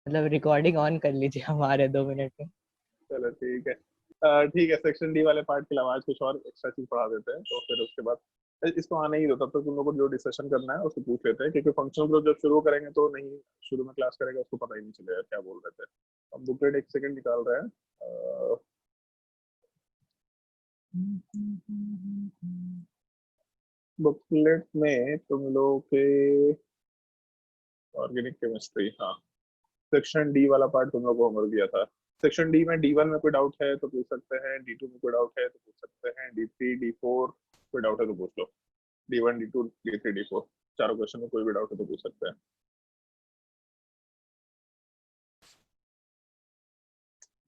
मतलब recording on कर लीजिए हमारे 2 मिनट में। चलो ठीक है। ठीक है, सेक्शन डी वाले पार्ट के अलावा आज कुछ और एक्स्ट्रा चीज पढ़ा देते हैं, तो फिर उसके बाद इसको आने ही दो, तब तक तुम लोग को जो डिस्कशन करना है उसको पूछ लेते हैं, क्योंकि फंक्शनल ग्रुप जब शुरू करेंगे तो नहीं, शुरू में क्लास करेगा उसको पता ही नहीं चलेगा क्या बोल रहे थे। हम बुकलेट एक सेकंड निकाल रहे हैं। बुकलेट में तुम लोग के ऑर्गेनिक केमिस्ट्री, हाँ, सेक्शन डी वाला पार्ट तुम लोग को होमवर्क दिया था। सेक्शन डी में डी1 में कोई डाउट है तो पूछ सकते हैं, डी2 में कोई डाउट है तो पूछ सकते हैं, डी3 डी4 कोई डाउट है तो पूछ लो, डी1 डी2 डी3 डी4 चारों क्वेश्चन में कोई भी डाउट है तो पूछ सकते हैं।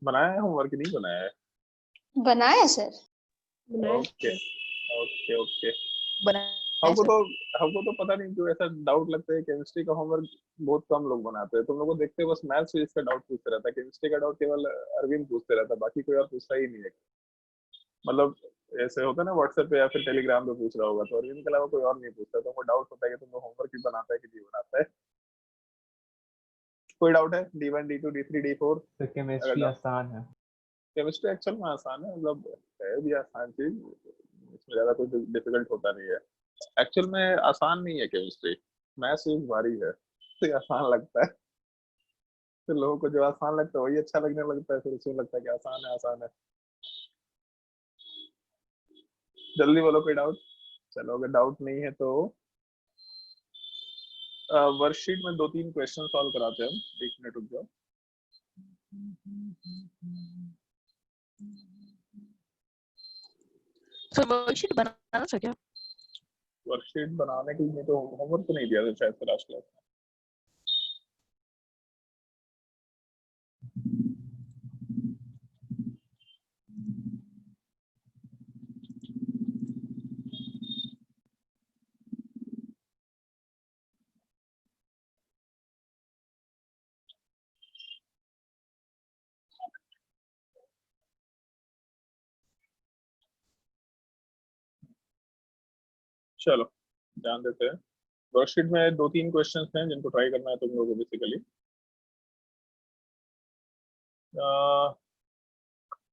बनाया है होमवर्क नहीं बनाया है? बनाया सर। Okay okay okay. बनाया हमको सर। तो हमको तो पता नहीं क्यों ऐसा डाउट लगता है, केमिस्ट्री का होमवर्क बहुत कम लोग बनाते हैं। तुम लोग को देखते बस मैथ्स फिजिक्स का डाउट पूछते रहता है, केमिस्ट्री का डाउट केवल अरविंद पूछते रहता है, बाकी कोई और पूछता ही नहीं है। मतलब ऐसे होता है ना व्हाट्सएप पे या फिर टेलीग्राम पे पूछ रहा होगा, तो अरविंद के अलावा कोई और नहीं पूछता। तो हमको डाउट होता है कि तुम लोग होमवर्क भी बनाता है कि नहीं बनाता है। कोई डाउट है डी1 डी2 डी3 डी4? तो केमिस्ट्री आसान है। केमिस्ट्री एक्चुअल में आसान है, मतलब है भी आसान चीज, इसमें ज्यादा कुछ डिफिकल्ट होता नहीं है। एक्चुअल में आसान नहीं है केमिस्ट्री, मैथ्स एक भारी है, तो ये आसान लगता है। तो लोगों को जो आसान लगता है वही अच्छा लगने लगता है, फिर उसमें लगता है कि आसान है आसान है। जल्दी बोलो कोई डाउट। चलो अगर डाउट नहीं है तो वर्कशीट में 2-3 क्वेश्चन सॉल्व कराते हैं हम, 1 मिनट रुक जाओ। सर वर्कशीट बनाना सर क्या? वर्कशीट बनाने के लिए तो होमवर्क तो नहीं दिया था शायद लास्ट क्लास में। चलो ध्यान देते हैं। वर्कशीट में 2-3 क्वेश्चंस हैं जिनको ट्राई करना है तुम लोगों को बेसिकली।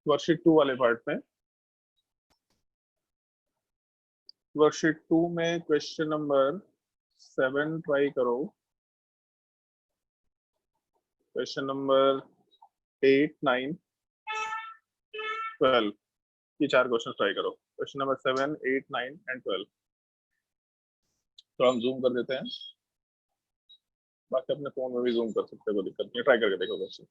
वर्कशीट 2 वाले पार्ट में, वर्कशीट 2 में क्वेश्चन नंबर 7 ट्राई करो, क्वेश्चन नंबर 8 9 12, ये 4 क्वेश्चन ट्राई करो। Question number 7 8 9 and 12। तो हम जूम कर देते हैं, बाकी अपने फोन में भी जूम कर सकते हो, कोई दिक्कत नहीं, ट्राई करके देखो क्वेश्चन।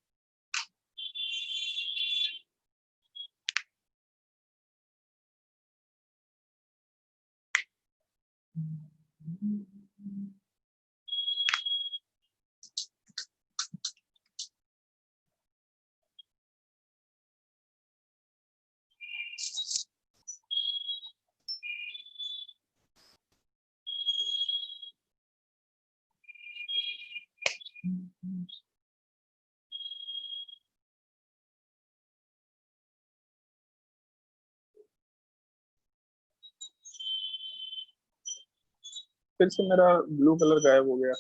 फिर से मेरा ब्लू कलर गायब हो गया,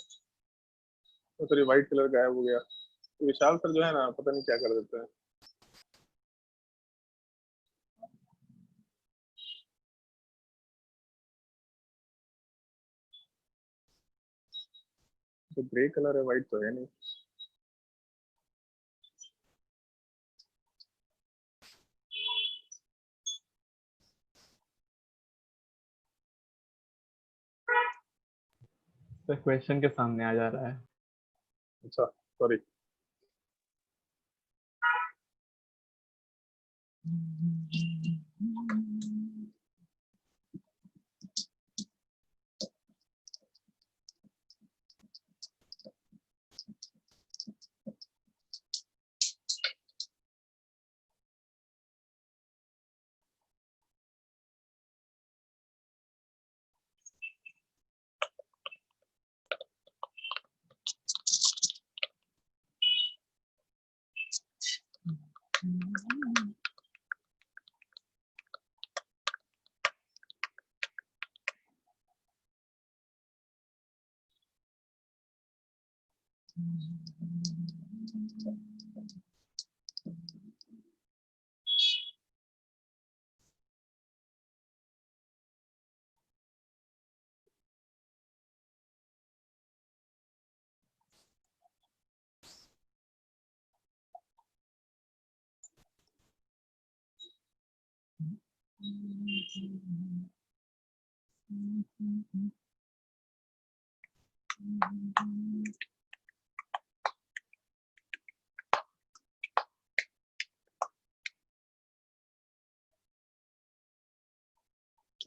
तो सॉरी व्हाइट कलर गायब हो गया। तो विशाल सर जो है ना पता नहीं क्या कर देते हैं। तो ग्रे कलर है, व्हाइट तो है नहीं। तो क्वेश्चन के सामने आ जा रहा है। अच्छा सॉरी।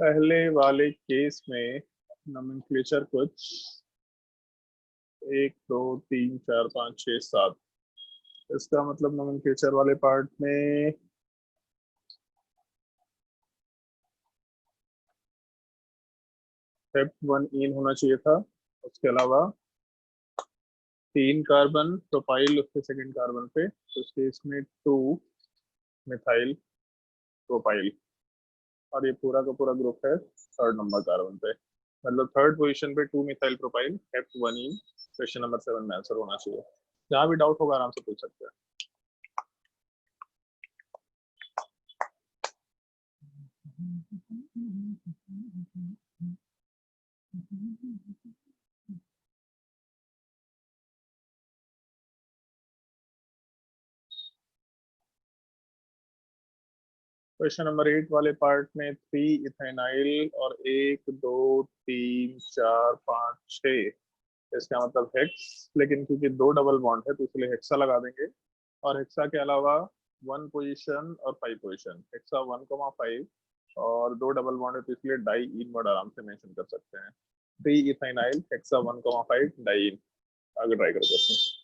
पहले वाले केस में नोमेनक्लेचर कुछ 1 2 3 4 5 6 7, इसका मतलब नोमेनक्लेचर वाले पार्ट में Hep1 इन होना चाहिए था। उसके अलावा 3 कार्बन प्रोपाइल उसके सेकंड कार्बन पे, तो इसके इसमें 2 मिथाइल प्रोपाइल, और ये पूरा का पूरा ग्रुप है थर्ड नंबर कार्बन पे, मतलब थर्ड पोजीशन पे 2 मिथाइल प्रोपाइल Hep1 इन। क्वेश्चन नंबर 7 में आंसर होना चाहिए। जहाँ भी डाउट होगा आराम से पूछ सकते हैं। क्वेश्चन नंबर 8 वाले पार्ट में 3 इथेनाइल और 1 2 3 4 5 6, इसका मतलब हेक्स, लेकिन क्योंकि 2 डबल बॉन्ड है तो इसलिए हेक्सा लगा देंगे। और हेक्सा के अलावा 1 पोजीशन और 5 पोजीशन, हेक्सा 1,5 और 2 डबल बॉन्ड है तो इसलिए डाई इन वर्ड आराम से मेंशन कर सकते हैं। 3 इथेनाइल हेक्सा 1,5 डाई इन। आगे ट्राई करो क्वेश्चन।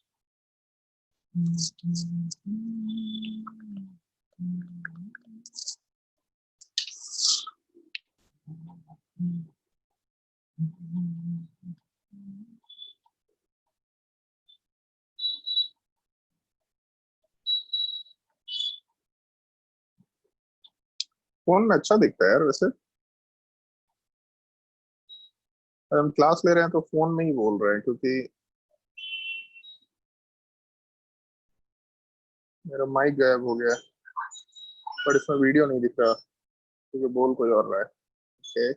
फोन में अच्छा दिखता है यार वैसे। हम क्लास ले रहे हैं तो फोन में ही बोल रहे हैं, क्योंकि मेरा माइक गायब हो गया, पर इसमें वीडियो नहीं दिख रहा क्योंकि बोल कोई और रहा है। ओके,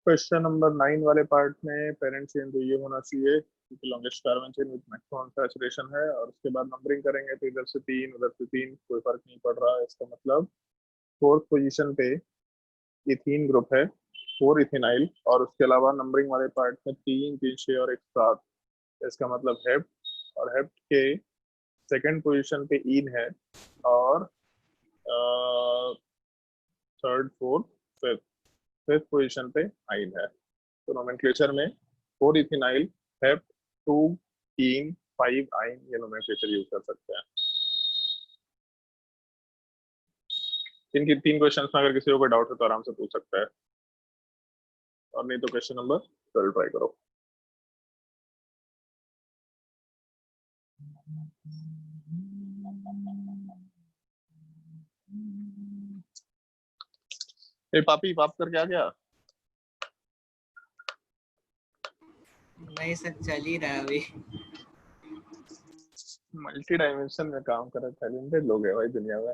क्वेश्चन नंबर 9 वाले पार्ट में पेरेंट चेन तो ये होना चाहिए क्योंकि longest carbon chain with maximum saturation है, और उसके बाद नंबरिंग करेंगे तो इधर से 3 उधर से 3, कोई फर्क नहीं पड़ रहा है। इसका मतलब फोर्थ पोजीशन पे इथीन ग्रुप है, 4 इथेनाइल, और उसके अलावा नंबरिंग वाले पार्ट में 3 3 6 और 1 7, इसका मतलब हेप्ट, और हेप्ट के सेकंड पोजीशन पे इन है, और third fourth fifth fifth position पे आइन है। तो नोमेनक्लेचर में 4 इथेनाइल हेप्ट 2 इन 5 आइन, ये नोमेनक्लेचर यूज कर सकते हैं। इनकी 3 क्वेश्चंस में अगर किसी को डाउट है तो आराम से पूछ सकता है, और नहीं तो क्वेश्चन नंबर 12 ट्राई करो। ए पापी, पाप करके आ गया? नहीं सर, चल ही रहा है अभी। मल्टी डायमेंशन में काम कर रहे टैलेंटेड लोग है भाई दुनिया में।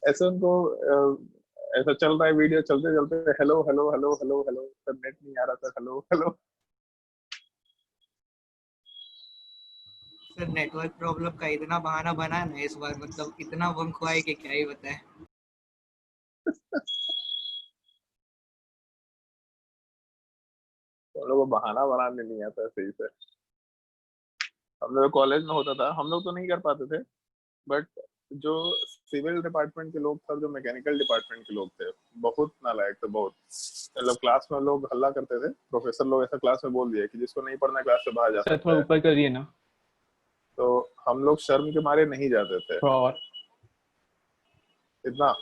ऐसे उनको ऐसा चल रहा है वीडियो, चलते चलते hello hello hello hello hello, sir net नहीं आ रहा था, hello hello. Sir network problem का इतना बहाना बना ना इस बार, मतलब इतना बंक हुआ है कि क्या ही बताएं। तो लोगों को बहाना बनाने नहीं आता सही से। हम लोग कॉलेज में होता था, हम लोग तो नहीं कर पाते थे, बट जो सिविल डिपार्टमेंट के लोग थे और जो मैकेनिकल डिपार्टमेंट के लोग थे, बहुत नालायक थे, बहुत। मतलब क्लास में लोग हल्ला करते थे, प्रोफेसर लोग ऐसा क्लास में बोल दिया कि जिसको नहीं पढ़ना क्लास से बाहर जा सर सकता थोड़ा है। ऊपर करिए ना, तो हम लोग शर्म के मारे नहीं जाते थे थोड़ा और। इतना।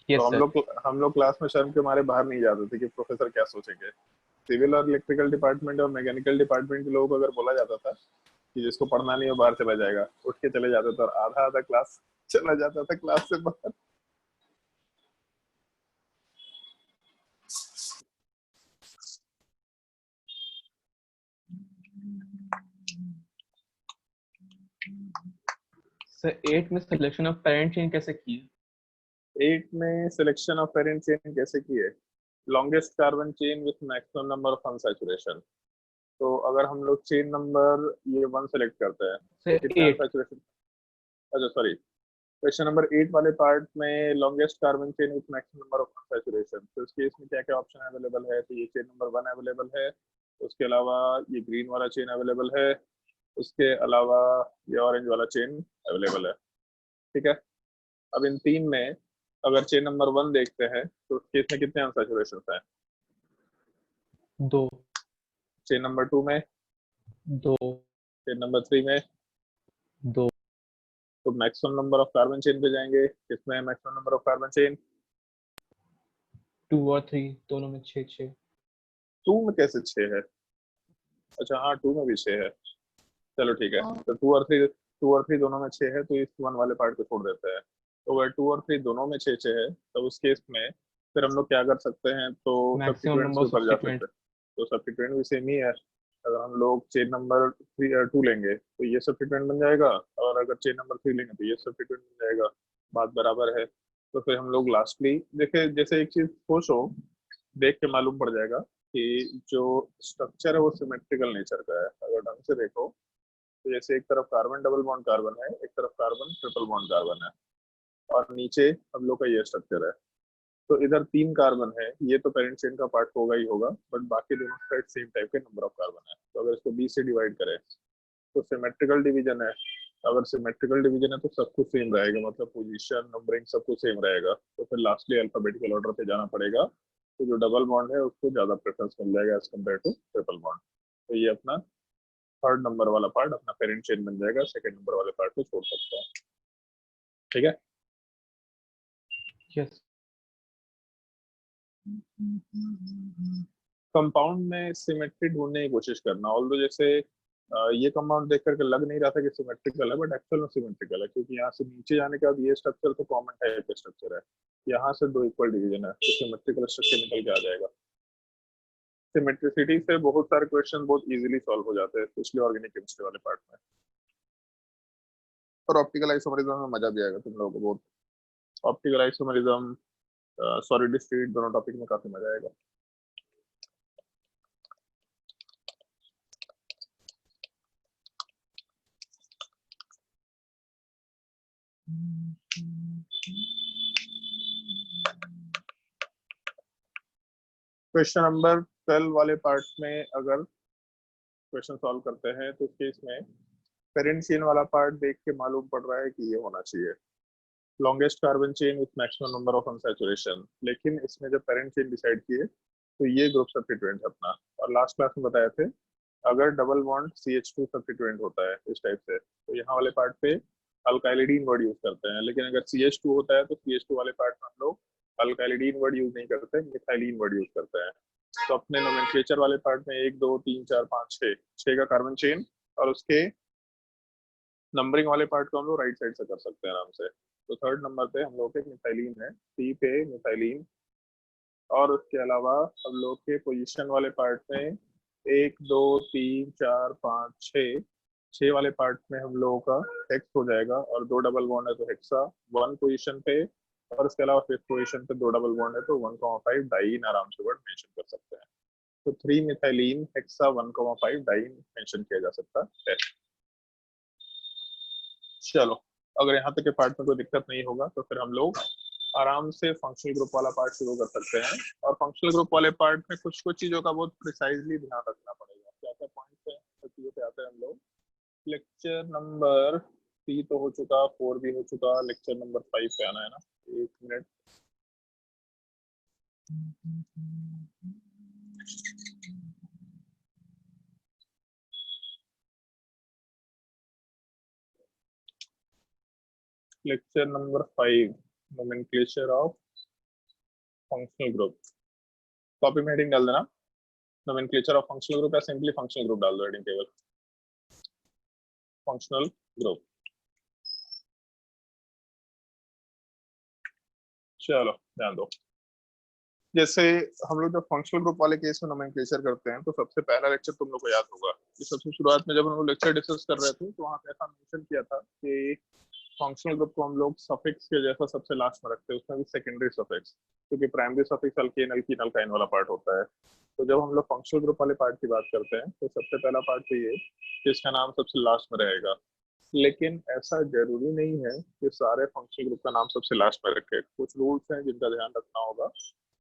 तो यस सर। हम लोग क्लास में शर्म के मारे बाहर नहीं जाते थे कि प्रोफेसर क्या सोचेंगे। सिविल और इलेक्ट्रिकल डिपार्टमेंट और मैकेनिकल डिपार्टमेंट के लोगों को अगर बोला जाता था कि जिसको पढ़ना नहीं हो बाहर चला जाएगा, उठ के चले जाते थे और आधा आधा क्लास चला जाता था क्लास से बाहर। सर 8 में सिलेक्शन ऑफ पेरेंट चेन कैसे की है? 8 में सिलेक्शन ऑफ पेरेंट चेन कैसे की है? Longest carbon chain with maximum number of unsaturation. तो अगर हम लोग चेन नंबर ये 1 सेलेक्ट करते हैं तो सर कितने 8। अनसैचुरेशन? अच्छा सॉरी, क्वेश्चन नंबर 8 वाले पार्ट में longest carbon chain with maximum number of unsaturation, तो इसके इसमें क्या क्या ऑप्शन अवेलेबल है? तो ये चेन नंबर 1 अवेलेबल है, उसके अलावा ये ग्रीन वाला चेन अवेलेबल है, उसके अलावा ये ऑरेंज वाला चेन अवेलेबल है। ठीक है, अब इन तीन में अगर चेन नंबर 1 देखते हैं तो केस में कितने अनसैचुरेशन हैं? 2। चेन नंबर 2 में, 2। चेन नंबर 3 में। 2। तो maximum number of carbon chain पे जाएंगे, किसमें है maximum number of carbon chain? 2 और 3 दोनों में 6 6। 2 में कैसे 6 है? अच्छा हाँ, 2 में भी 6 है। चलो ठीक है, तो 2 और 3 दोनों में 6 है, तो इस 1 वाले पार्ट को छोड़ देते हैं। तो अगर 2 और 3 दोनों में 6 6 है तो उस केस में फिर हम लोग क्या कर सकते हैं? तो मैक्सिमम सब्स्टिट्यूएंट्स नंबर के ऑफ ऊपर जा सब्स्टिट्यूएंट। सकते हैं। तो सब्स्टिट्यूएंट भी सेम ही है। अगर हम लोग चेन नंबर 2 लेंगे तो ये सब्स्टिट्यूएंट बन जाएगा, और अगर चेन नंबर 3 लेंगे तो ये सब्स्टिट्यूएंट बन जाएगा। बात बराबर है। तो फिर हम लोग लास्टली देखे, जैसे एक चीज सोचो, देख के मालूम पड़ जाएगा कि जो स्ट्रक्चर है वो सिमेट्रिकल नेचर का है। अगर ढंग से देखो तो जैसे एक तरफ कार्बन डबल बॉन्ड कार्बन है, एक तरफ कार्बन ट्रिपल बॉन्ड कार्बन है, और नीचे हम लोग का ये स्ट्रक्चर है। तो इधर 3 कार्बन है, ये तो पेरेंट चेन का पार्ट होगा ही होगा, बट बाकी दोनों साइड सेम टाइप के नंबर ऑफ कार्बन है। तो अगर इसको 20 से डिवाइड करें तो सिमेट्रिकल डिवीजन है। अगर सिमेट्रिकल डिवीजन है तो सब कुछ सेम रहेगा, मतलब पोजीशन नंबरिंग सब कुछ सेम रहेगा। तो फिर लास्टली अल्फाबेटिकल ऑर्डर पे जाना पड़ेगा। तो जो डबल बॉन्ड है उसको ज्यादा प्रेफरेंस मिल जाएगा as compare to triple bond. तो ये अपना थर्ड नंबर वाला पार्ट अपना पेरेंट चेन बन जाएगा, सेकंड नंबर वाले पार्ट को छोड़ सकते हैं। ठीक है। यस। कंपाउंड में सिमेट्री ढूंढने की कोशिश करना, ऑल्दो जैसे ये कंपाउंड देख करके लग नहीं रहा था कि सिमेट्रिकल है, बट एक्चुअल में सिमेट्रिकल है, क्योंकि यहाँ से नीचे जाने के बाद ये स्ट्रक्चर तो कॉमन टाइप का स्ट्रक्चर है, यहाँ से 2 इक्वल डिवीजन है, तो सिमेट्रिकल स्ट्रक्चर निकल के आ जाएगा। सिमेट्रिसिटी से बहुत सारे क्वेश्चन बहुत इजीली सॉल्व हो जाते हैं, स्पेशली ऑर्गेनिक केमिस्ट्री वाले पार्ट में। और ऑप्टिकल आइसोमरिज्म में मजा भी आएगा तुम लोगों को बहुत। ऑप्टिकल आइसोमरिज्म, सॉलिड स्टेट, दोनों टॉपिक में काफी मजा आएगा। क्वेश्चन नंबर 12 वाले पार्ट में अगर क्वेश्चन सॉल्व करते हैं तो केस में पेरेंट चेन वाला पार्ट देख के मालूम पड़ रहा है कि ये होना चाहिए longest carbon chain with maximum number of unsaturation. लेकिन इसमें जब पेरेंट चेन डिसाइड किए तो ये ग्रुप सब्स्टिट्यूएंट है अपना। और लास्ट क्लास में बताए थे अगर डबल बॉन्ड CH2 सब्स्टिट्यूएंट होता है इस टाइप से, तो यहाँ वाले पार्ट पे अल्काइलिडीन वर्ड यूज करते हैं, लेकिन अगर CH2 होता है तो CH2 वाले पार्ट में हम लोग अल्काइलिडीन वर्ड यूज नहीं करते, मिथाइलिन वर्ड यूज करते हैं। तो अपने नोमेनक्लेचर वाले पार्ट में 1 2 3 4 5 6 का कार्बन चेन, और उसके नंबरिंग वाले पार्ट को हम लोग राइट साइड से कर सकते हैं आराम से। तो थर्ड नंबर पे हम लोग के मिथाइलिन है, C पे मिथाइलिन। और उसके अलावा हम लोग के पोजीशन वाले पार्ट में 1 2 3 4 5 6 वाले पार्ट में हम लोगों का हेक्स हो जाएगा, और 2 डबल बॉन्ड है तो हेक्सा 1 पोजीशन पे, और उसके अलावा 5th पोजीशन पे 2 डबल बॉन्ड है तो 1,5 डाइन आराम से वर्ड मेंशन कर सकते हैं। तो 3 मिथाइलिन हेक्सा 1,5 डाइन मेंशन किया जा सकता है। चलो, अगर यहाँ तक के पार्ट में कोई दिक्कत नहीं होगा तो फिर हम लोग आराम से फंक्शनल ग्रुप वाला पार्ट शुरू कर सकते हैं। और फंक्शनल ग्रुप वाले पार्ट में कुछ कुछ चीजों का बहुत प्रिसाइजली ध्यान रखना पड़ेगा। क्या क्या पॉइंट्स हैं, तो चीजों पे आते हैं हम लोग। लेक्चर नंबर 3 तो हो चुका, 4 भी हो चुका, लेक्चर नंबर 5 पे आना है ना। 1 minute. Lecture number 5, nomenclature of functional group. Copy में हेडिंग डाल देना, नोमेनक्लेचर ऑफ फंक्शनल ग्रुप, या सिंपली फंक्शनल ग्रुप डाल दो हेडिंग केवल, फंक्शनल ग्रुप। चलो ध्यान दो। जैसे हम लोग जब फंक्शनल ग्रुप वाले केस में नोमेनक्लेचर करते हैं तो सबसे पहला लेक्चर तुम लोग को याद होगा कि सबसे शुरुआत में जब हम लोग लेक्चर डिस्कस कर रहे थे तो वहाँ पे ऐसा मेंशन किया था कि फंक्शनल ग्रुप को हम लोग सफिक्स के जैसा सबसे लास्ट में रखते हैं, उसमें भी सेकेंडरी सफिक्स, क्योंकि primary suffix alkane alkene alkyne वाला पार्ट होता है। तो जब हम लोग फंक्शनल ग्रुप वाले पार्ट की बात करते हैं तो सबसे पहला पार्ट चाहिए जिसका नाम सबसे लास्ट में रहेगा। लेकिन ऐसा जरूरी नहीं है कि सारे फंक्शनल ग्रुप का नाम सबसे लास्ट में रखे, कुछ रूल्स हैं जिनका ध्यान रखना होगा।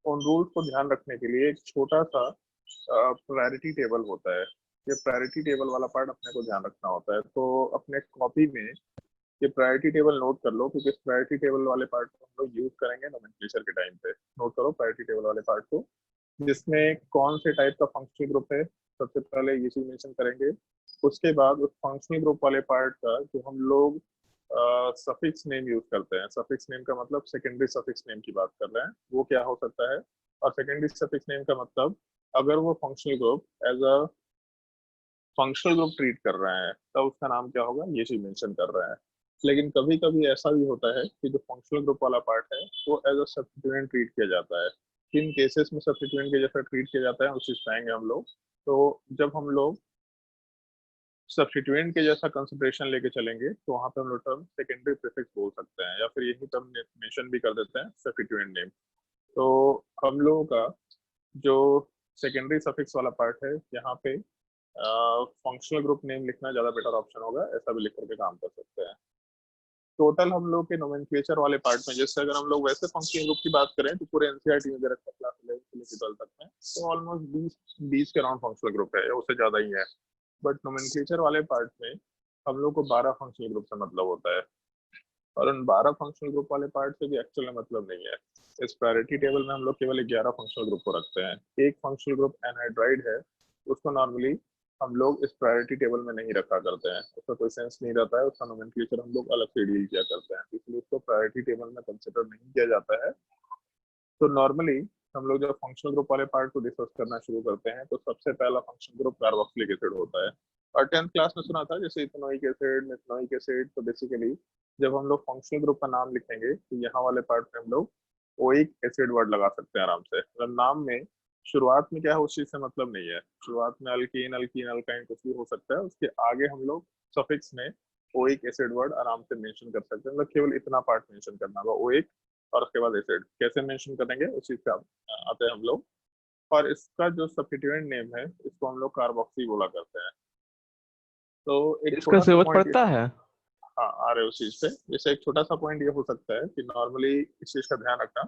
उन रूल्स को ध्यान रखने के लिए एक छोटा सा प्रायोरिटी टेबल होता है। ये प्रायोरिटी टेबल वाला पार्ट अपने को ध्यान रखना होता है, तो अपने कॉपी में ये प्रायोरिटी टेबल नोट कर लो, क्योंकि इस प्रायोरिटी टेबल वाले पार्ट को हम लोग यूज करेंगे नोमेनक्लेचर के टाइम पे। नोट करो प्रायोरिटी टेबल वाले पार्ट को, जिसमें कौन से टाइप का फंक्शनल ग्रुप है सबसे पहले ये चीज मेंशन करेंगे। उसके बाद उस फंक्शनल ग्रुप वाले पार्ट का जो हम लोग सफिक्स नेम यूज करते हैं, सफिक्स नेम का मतलब सेकेंडरी सफिक्स नेम की बात कर रहे हैं, वो क्या हो सकता है। और सेकेंडरी सफिक्स नेम का मतलब अगर वो functional group as a functional group treat कर रहे हैं तब उसका नाम क्या होगा, ये चीज मेंशन कर रहे हैं। लेकिन कभी कभी ऐसा भी होता है कि जो फंक्शनल ग्रुप वाला पार्ट है वो एज अ सब्स्टिट्यूएंट ट्रीट किया जाता है। किन केसेस में सब्स्टिट्यूएंट के जैसा ट्रीट किया जाता है उस चीज पाएंगे हम लोग। तो जब हम लोग सब्स्टिट्यूएंट के जैसा कंसिडरेशन लेके चलेंगे तो वहां पे हम लोग टर्म सेकेंडरी प्रीफिक्स बोल सकते हैं, या फिर यही टर्म मेंशन भी कर देते हैं सब्स्टिट्यूएंट नेम। तो हम लोगों का जो सेकेंडरी सफिक्स वाला पार्ट है यहाँ पे फंक्शनल ग्रुप नेम लिखना ज्यादा बेटर ऑप्शन होगा, ऐसा भी लिख करके काम कर सकते हैं। टोटल हम लोग के नोमेनक्लेचर वाले पार्ट में, जैसे अगर हम लोग वैसे फंक्शनल ग्रुप की बात करें तो पूरे एनसीईआरटी में रखा क्लास 11 से लेकर 12 तक में, तो ऑलमोस्ट 20 के अराउंड फंक्शनल ग्रुप है या उससे ज्यादा ही है। बट नोमेनक्लेचर वाले पार्ट में हम लोग को 12 फंक्शनल ग्रुप से मतलब होता है, और उन 12 फंक्शनल ग्रुप वाले पार्ट से भी एक्चुअल में मतलब नहीं है। इस प्रायोरिटी टेबल में हम लोग केवल 11 फंक्शनल ग्रुप को रखते हैं। एक फंक्शनल ग्रुप एनहाइड्राइड है, उसको नॉर्मली हम लोग इस प्रायोरिटी टेबल में नहीं रखा करते हैं, उसका कोई सेंस नहीं रहता है, उसका नोमेनक्लेचर हम लोग अलग से डील किया करते हैं, इसलिए उसको प्रायोरिटी टेबल में कंसिडर नहीं किया जाता है। तो नॉर्मली हम लोग जब फंक्शनल ग्रुप वाले पार्ट को डिस्कस करना शुरू करते हैं तो सबसे पहला फंक्शनल ग्रुप कार्बोक्सिलिक एसिड होता है। और 10th क्लास में सुना था जैसे इथेनोइक एसिड, मिथेनोइक एसिड, तो बेसिकली जब हम लोग फंक्शनल ग्रुप का नाम लिखेंगे तो यहाँ वाले पार्ट में हम लोग ओइक एसिड वर्ड लगा सकते हैं आराम से। मतलब नाम में शुरुआत में क्या है उस चीज से मतलब नहीं है, शुरुआत में अल्कीन अल्कीन अल्काइन कुछ भी हो सकता है, उसके आगे हम लोग सफिक्स में ओइक एसिड वर्ड आराम से मेंशन कर सकते हैं। मतलब केवल इतना पार्ट मेंशन करना होगा, ओइक, और उसके बाद एसिड कैसे मेंशन करेंगे उसी से आते हैं हम लोग। और इसका जो सब्स्टिट्यूएंट नेम है इसको हम लोग कार्बोक्सी बोला करते हैं। तो एक इसका छोटा सा जरूरत पॉइंट, पड़ता है? हाँ आ रहे हो उस चीज पे, जैसे एक छोटा सा पॉइंट ये हो सकता है कि नॉर्मली इस चीज का ध्यान रखना,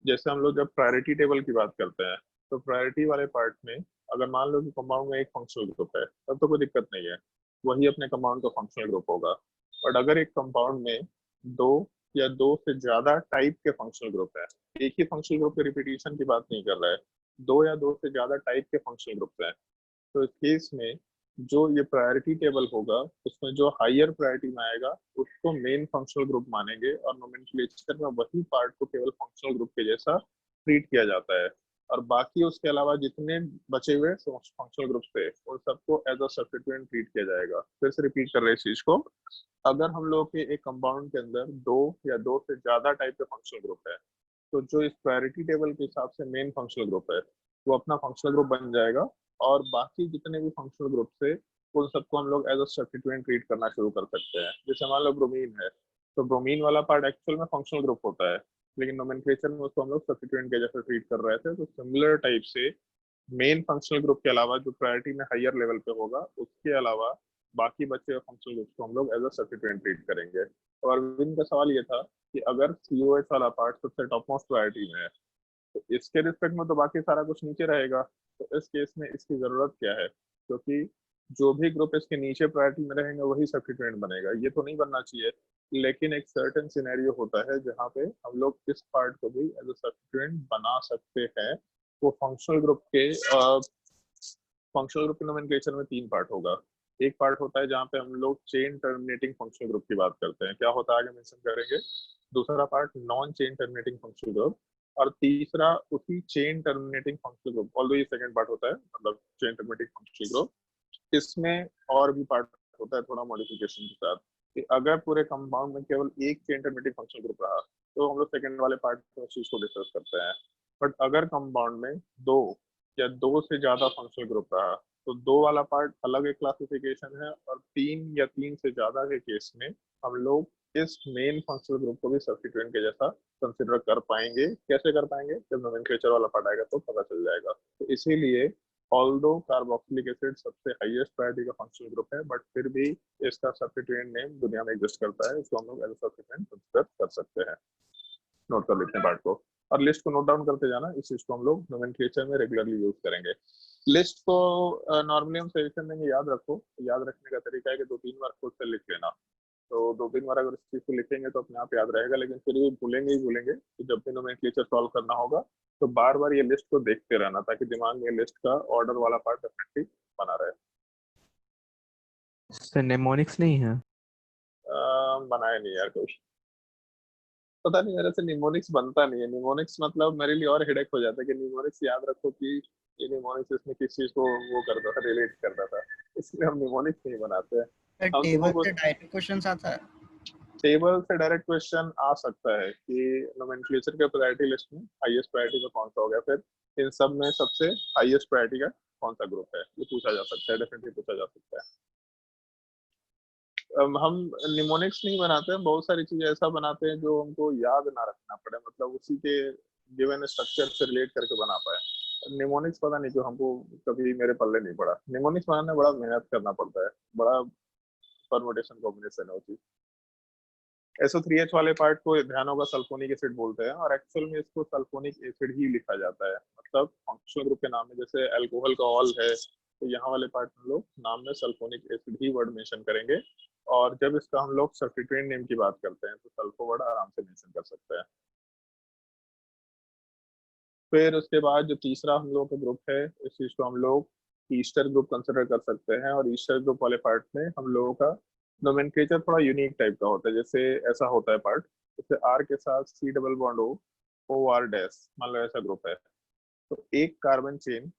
जैसे हम लोग जब प्रायोरिटी टेबल की बात करते हैं तो प्रायोरिटी वाले पार्ट में अगर मान लो कि कंपाउंड में एक फंक्शनल ग्रुप है तब तो कोई दिक्कत नहीं है, वही अपने कंपाउंड का फंक्शनल ग्रुप होगा। बट अगर एक कंपाउंड में दो या दो से ज्यादा टाइप के फंक्शनल ग्रुप है, एक ही फंक्शनल ग्रुप के रिपीटिशन की बात नहीं कर रहा है, दो या दो से ज्यादा टाइप के फंक्शनल ग्रुप हैं, तो इस केस में जो ये प्रायोरिटी टेबल होगा उसमें जो हायर प्रायोरिटी में आएगा उसको मेन फंक्शनल ग्रुप मानेंगे, और नोमेनक्लेचर में वही पार्ट को केवल फंक्शनल ग्रुप के जैसा ट्रीट किया जाता है। और बाकी उसके अलावा जितने बचे हुए फंक्शनल ग्रुप थे उन सबको एज अ सब्स्टिट्यूएंट ट्रीट किया जाएगा। फिर से रिपीट कर रहे हैं इस चीज को, अगर हम लोग के एक कंपाउंड के अंदर दो या दो से ज्यादा टाइप के फंक्शनल ग्रुप है तो जो इस प्रायोरिटी टेबल के हिसाब से मेन फंक्शनल ग्रुप है वो अपना फंक्शनल ग्रुप बन जाएगा, और बाकी जितने भी फंक्शनल ग्रुप थे उन सबको हम लोग एज अ सब्स्टिट्यूएंट ट्रीट करना शुरू कर सकते हैं। जैसे मान लो ब्रोमीन है तो ब्रोमीन वाला पार्ट एक्चुअल में फंक्शनल ग्रुप होता है, लेकिन नोमेनक्लेचर में उसको हम लोग सब्स्टिट्यूएंट के जैसे ट्रीट कर रहे थे। तो सिमिलर टाइप से मेन फंक्शनल ग्रुप के अलावा जो प्रायोरिटी में हायर लेवल पे होगा उसके अलावा बाकी बचे हुए फंक्शनल ग्रुप्स को हम लोग एज अ सब्स्टिट्यूएंट ट्रीट करेंगे। और अरविंद का सवाल ये था कि अगर COH वाला पार्ट सबसे टॉप मोस्ट प्रायोरिटी में है तो इसके रिस्पेक्ट में तो बाकी सारा कुछ नीचे रहेगा, तो इस केस में इसकी जरूरत क्या है, क्योंकि जो भी ग्रुप इसके नीचे प्रायोरिटी में रहेंगे वही सब्स्टिट्यूएंट बनेगा। ये तो नहीं बनना चाहिए, लेकिन एक सर्टेन सिनेरियो होता है जहाँ पे हम लोग इस पार्ट को भी एज अ सब्स्टिट्यूएंट बना सकते हैं। वो फंक्शनल ग्रुप के नोमेनक्लेचर में 3 पार्ट होगा। एक पार्ट होता है जहाँ पे हम लोग चेन टर्मिनेटिंग फंक्शनल ग्रुप की बात करते हैं, क्या होता है आगे मेंशन करेंगे। दूसरा part non chain terminating functional group, और तीसरा उसी chain terminating functional group, although ये सेकंड पार्ट होता है, मतलब चेन टर्मिनेटिंग फंक्शनल ग्रुप। इसमें और भी पार्ट होता है थोड़ा मॉडिफिकेशन के साथ, कि अगर पूरे कंपाउंड में केवल एक चेन टर्मिनेटिंग फंक्शनल ग्रुप रहा तो हम लोग सेकंड वाले पार्ट में उस चीज को डिस्कस करते हैं। बट अगर कंपाउंड में 2 या 2 से ज्यादा फंक्शनल ग्रुप रहा तो 2 वाला पार्ट अलग एक क्लासिफिकेशन है, और 3 या 3 से ज्यादा के केस में हम लोग इस मेन फंक्शनल ग्रुप को भी सब्स्टिट्यूएंट के जैसा कंसिडर कर पाएंगे। कैसे कर पाएंगे, जब नोमेनक्लेचर वाला पार्ट आएगा तो पता चल जाएगा। तो इसीलिए ऑल्दो कार्बोक्सिलिक एसिड सबसे हाईएस्ट प्रायोरिटी का फंक्शनल ग्रुप है, बट फिर भी इसका सब्स्टिट्यूएंट नेम दुनिया में एग्जिस्ट करता है, इसको हम लोग एज अ सब्स्टिट्यूएंट कंसिडर कर सकते हैं। नोट कर लेते हैं पार्ट को, और लिस्ट को नोट डाउन करते जाना। इस चीज को हम लोग नोमेनक्लेचर में रेगुलरली यूज करेंगे। लिस्ट को नॉर्मली हम सजेशन देंगे याद रखो। याद रखने का तरीका है कि 2-3 बार खुद से लिख लेना। तो 2-3 बार अगर इस चीज को लिखेंगे तो अपने आप याद रहेगा, लेकिन फिर भी भूलेंगे ही भूलेंगे। तो जब भी नोमेनक्लेचर सॉल्व करना होगा तो बार बार ये लिस्ट को देखते रहना, ताकि दिमाग में लिस्ट का ऑर्डर वाला पार्ट डेफिनेटली बना रहे। सर नेमोनिक्स नहीं है? बनाया नहीं यार कोई, पता नहीं मेरे से निमोनिक्स बनता नहीं है। निमोनिक्स मतलब मेरे लिए और हेडेक हो जाता है कि निमोनिक्स याद रखो कि ये निमोनिक्स इसमें किस चीज को वो करता था, रिलेट करता था, इसलिए हम निमोनिक्स नहीं बनाते हैं। हम टेबल तुमको से डायरेक्ट क्वेश्चंस आता है। टेबल से डायरेक्ट क्वेश्चन आ सकता है कि नोमेनक्लेचर के प्रायोरिटी लिस्ट में हाईएस्ट प्रायोरिटी का कौन सा हो गया, फिर इन सब में सबसे हाईएस्ट प्रायोरिटी का कौन सा ग्रुप है, ये पूछा जा सकता है, डेफिनेटली पूछा जा सकता है। हम निमोनिक्स नहीं बनाते हैं, बहुत सारी चीजें ऐसा बनाते हैं जो हमको याद ना रखना पड़े, मतलब उसी के गिवन स्ट्रक्चर से रिलेट करके बना पाए। निमोनिक्स पता नहीं क्यों हमको कभी मेरे पल्ले नहीं पड़ा। निमोनिक्स बनाने में बड़ा मेहनत करना पड़ता है, बड़ा परमुटेशन कॉम्बिनेशन है उसी। SO3H वाले पार्ट को ध्यान होगा सल्फोनिक एसिड बोलते हैं, और एक्चुअल में इसको सल्फोनिक एसिड ही लिखा जाता है। मतलब फंक्शनल ग्रुप के नाम में जैसे अल्कोहल का ऑल है, तो यहाँ वाले पार्ट में लोग नाम में सल्फोनिक एसिड ही वर्ड मेंशन करेंगे, और जब इसका हम लोग सब्स्टिट्यूएंट नेम की बात करते हैं तो सल्फो वर्ड आराम से मेंशन कर सकते हैं। फिर उसके बाद जो तीसरा हम लोग का ग्रुप है, इस चीज को हम लोग ईस्टर ग्रुप कंसिडर कर सकते हैं, और ईस्टर ग्रुप वाले पार्ट में हम लोगों का नोमेनक्लेचर थोड़ा यूनिक टाइप का होता है। जैसे ऐसा होता है पार्ट, जैसे आर के साथ C double bond O R dash, मान लो ऐसा ग्रुप है, तो एक कार्बन चेन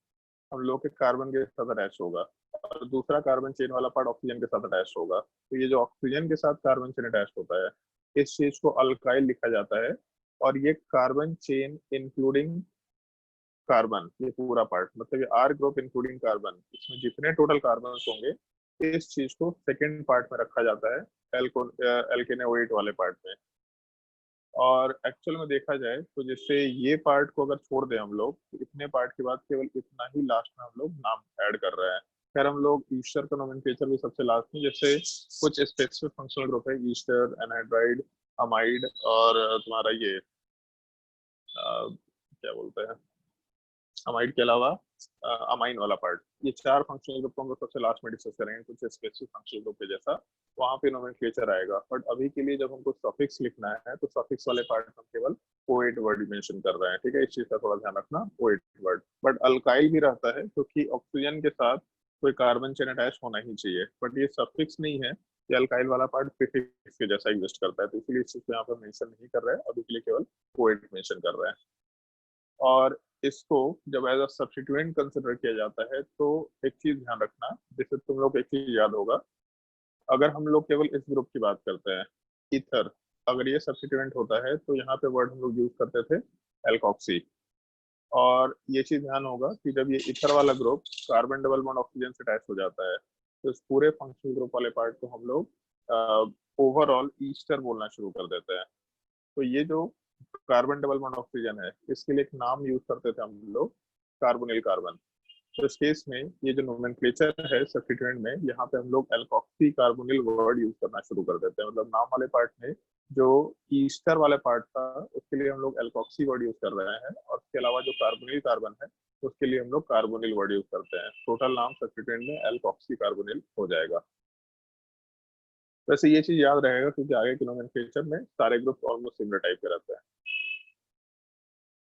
हम लोग के कार्बन के साथ अटैच होगा, और दूसरा कार्बन चेन वाला पार्ट ऑक्सीजन के साथ अटैच होगा। तो ये जो ऑक्सीजन के साथ कार्बन चेन अटैच होता है, इस चीज को अल्काइल लिखा जाता है। और ये कार्बन चेन इंक्लूडिंग कार्बन, ये पूरा पार्ट, मतलब ये आर ग्रुप इंक्लूडिंग कार्बन, इसमें जितने टोटल कार्बन होंगे इस चीज को सेकेंड पार्ट में रखा जाता है, एल्केनोएट वाले पार्ट में। और एक्चुअल में देखा जाए तो जैसे ये पार्ट को अगर छोड़ दें हम लोग, तो इतने पार्ट के बाद केवल इतना ही लास्ट में हम लोग नाम ऐड कर रहे हैं। खैर हम लोग ईस्टर का नोमेनक्लेचर भी सबसे लास्ट में, जैसे कुछ स्पेसिफिक फंक्शनल ग्रुप है, ईस्टर, एनहाइड्राइड, अमाइड, और तुम्हारा ये क्या बोलते हैं, अमाइड के अलावा अमाइन वाला पार्ट, ये 4 फंक्शनल ग्रुप को हम लोग सबसे लास्ट में डिस्कस करेंगे, कुछ स्पेसिफिक फंक्शनल ग्रुप के जैसा, वहां पे नोमेनक्लेचर आएगा। बट अभी के लिए जब हमको सफिक्स लिखना है तो सफिक्स वाले पार्ट हम केवल O8 वर्ड मेंशन कर रहे हैं, ठीक है, इस चीज का थोड़ा ध्यान रखना, O8 वर्ड। बट अल्काइल भी रहता है, क्योंकि ऑक्सीजन के साथ कोई कार्बन चेन अटैच होना ही चाहिए, बट ये सफिक्स नहीं है, ये अल्काइल वाला पार्ट प्रीफिक्स के जैसा एग्जिस्ट करता है, तो इसीलिए इस चीज को यहाँ पर मेंशन नहीं कर रहे हैं, अभी के लिए केवल O8 मेंशन कर रहे हैं। और इसको जब एज अ सब्स्टिट्यूएंट कंसिडर किया जाता है तो एक चीज ध्यान रखना, जैसे तुम लोग एक चीज याद होगा, अगर हम लोग केवल इस ग्रुप की बात करते हैं, ईथर, अगर ये सब्स्टिट्यूएंट होता है तो यहाँ पे वर्ड हम लोग यूज करते थे एल्कोक्सी। और ये चीज ध्यान होगा कि जब ये ईथर वाला group carbon double bond oxygen से अटैच हो जाता है तो इस पूरे फंक्शनल ग्रुप वाले पार्ट को हम लोग ओवरऑल ईस्टर बोलना शुरू कर देते हैं। तो ये जो कार्बन डबल बॉन्ड ऑक्सीजन है, इसके लिए एक नाम यूज करते थे हम लोग, कार्बोनिल कार्बन। तो इस केस में ये जो नोमेनक्लेचर है सब्स्टिट्यूएंट में, यहाँ पे हम लोग एल्कोक्सी कार्बोनिल वर्ड यूज करना शुरू कर देते हैं, मतलब नाम वाले पार्ट में जो ईस्टर वाले पार्ट था उसके लिए हम लोग एल्कोक्सी वर्ड यूज कर रहे हैं, और इसके अलावा जो कार्बोनिल कार्बन है उसके लिए हम लोग कार्बोनिल वर्ड यूज करते हैं। टोटल नाम सब्स्टिट्यूएंट में एल्कोक्सी कार्बोनिल हो जाएगा। वैसे ये चीज याद रहेगा क्योंकि आगे के नोमेनक्लेचर में सारे ग्रुप ऑलमोस्ट सिमिलर टाइप के रहते हैं।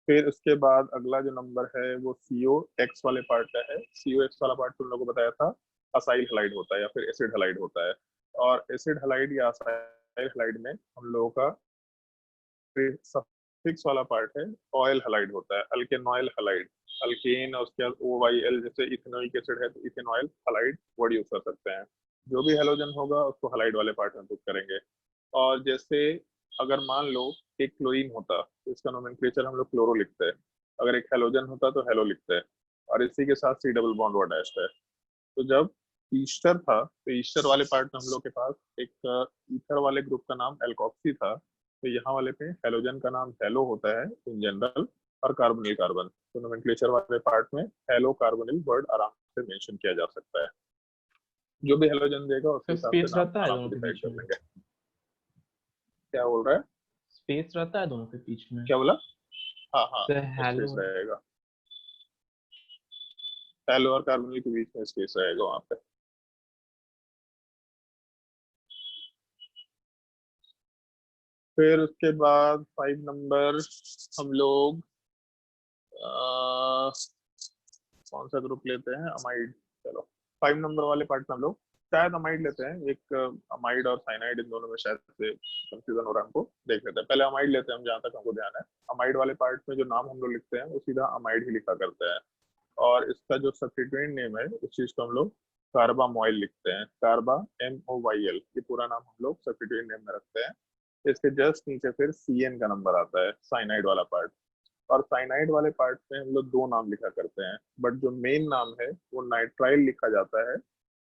फिर उसके बाद अगला जो नंबर है वो COX वाले पार्ट का है। COX वाला पार्ट तुम लोगों को बताया था असाइल हैलाइड होता है या फिर एसिड हैलाइड होता है, और एसिड हैलाइड या असाइल हैलाइड में हम लोगों का सफिक्स वाला पार्ट है ऑयल हैलाइड होता है, अल्केनॉयल हैलाइड। अल्केन और उसके बाद OYL, जैसे इथेनोइक एसिड है तो इथेनॉयल हैलाइड वर्ड यूज कर सकते हैं। जो भी हेलोजन होगा उसको हैलाइड वाले पार्ट में पुट करेंगे। और जैसे अगर मान लो एक क्लोरीन होता तो इसका नोमेनक्लेचर हम लोग क्लोरो लिखते हैं, अगर एक हेलोजन होता तो हेलो लिखते हैं, और इसी के साथ C double bond word attached है। तो जब ईस्टर था तो ईस्टर वाले पार्ट में हम लोग के पास एक ईथर वाले ग्रुप का नाम एल्कोक्सी था, तो यहाँ वाले पे हेलोजन का नाम हेलो होता है इन जनरल, और कार्बोनिल कार्बन। तो नोमेनक्लेचर वाले पार्ट में हेलो कार्बोनिल वर्ड आराम से मेंशन किया जा सकता है। जो भी हेलोजन देगा उसके हिसाब से स्पेस नाम रहता है आराम दोनों से के डिसाइड बीच कर में? लेंगे। क्या बोल रहा है? स्पेस रहता है दोनों के बीच में? क्या बोला? हाँ हाँ, तो स्पेस हेलो रहेगा, हेलो और कार्बोनिल के बीच में स्पेस रहेगा वहाँ पे। फिर उसके बाद 5 नंबर हम लोग कौन सा ग्रुप लेते हैं? अमाइड। चलो 5 नंबर वाले पार्ट में हम लोग शायद अमाइड लेते हैं। एक अमाइड और साइनाइड, इन दोनों में शायद से कंफ्यूजन हो रहा है, हमको देख लेते हैं। पहले अमाइड लेते हैं हम, जहाँ तक हमको ध्यान है। अमाइड वाले पार्ट में जो नाम हम लोग लिखते हैं वो सीधा अमाइड ही लिखा करते हैं, और इसका जो सब्स्टिट्यूएंट नेम है उस चीज को हम लोग कार्बामोइल लिखते हैं। कार्बा MOYL, ये पूरा नाम हम लोग सब्स्टिट्यूएंट नेम में रखते हैं। इसके जस्ट नीचे फिर CN का नंबर आता है, साइनाइड वाला पार्ट। और साइनाइड वाले पार्ट में हम लोग 2 नाम लिखा करते हैं, बट जो मेन नाम है वो नाइट्राइल लिखा जाता है,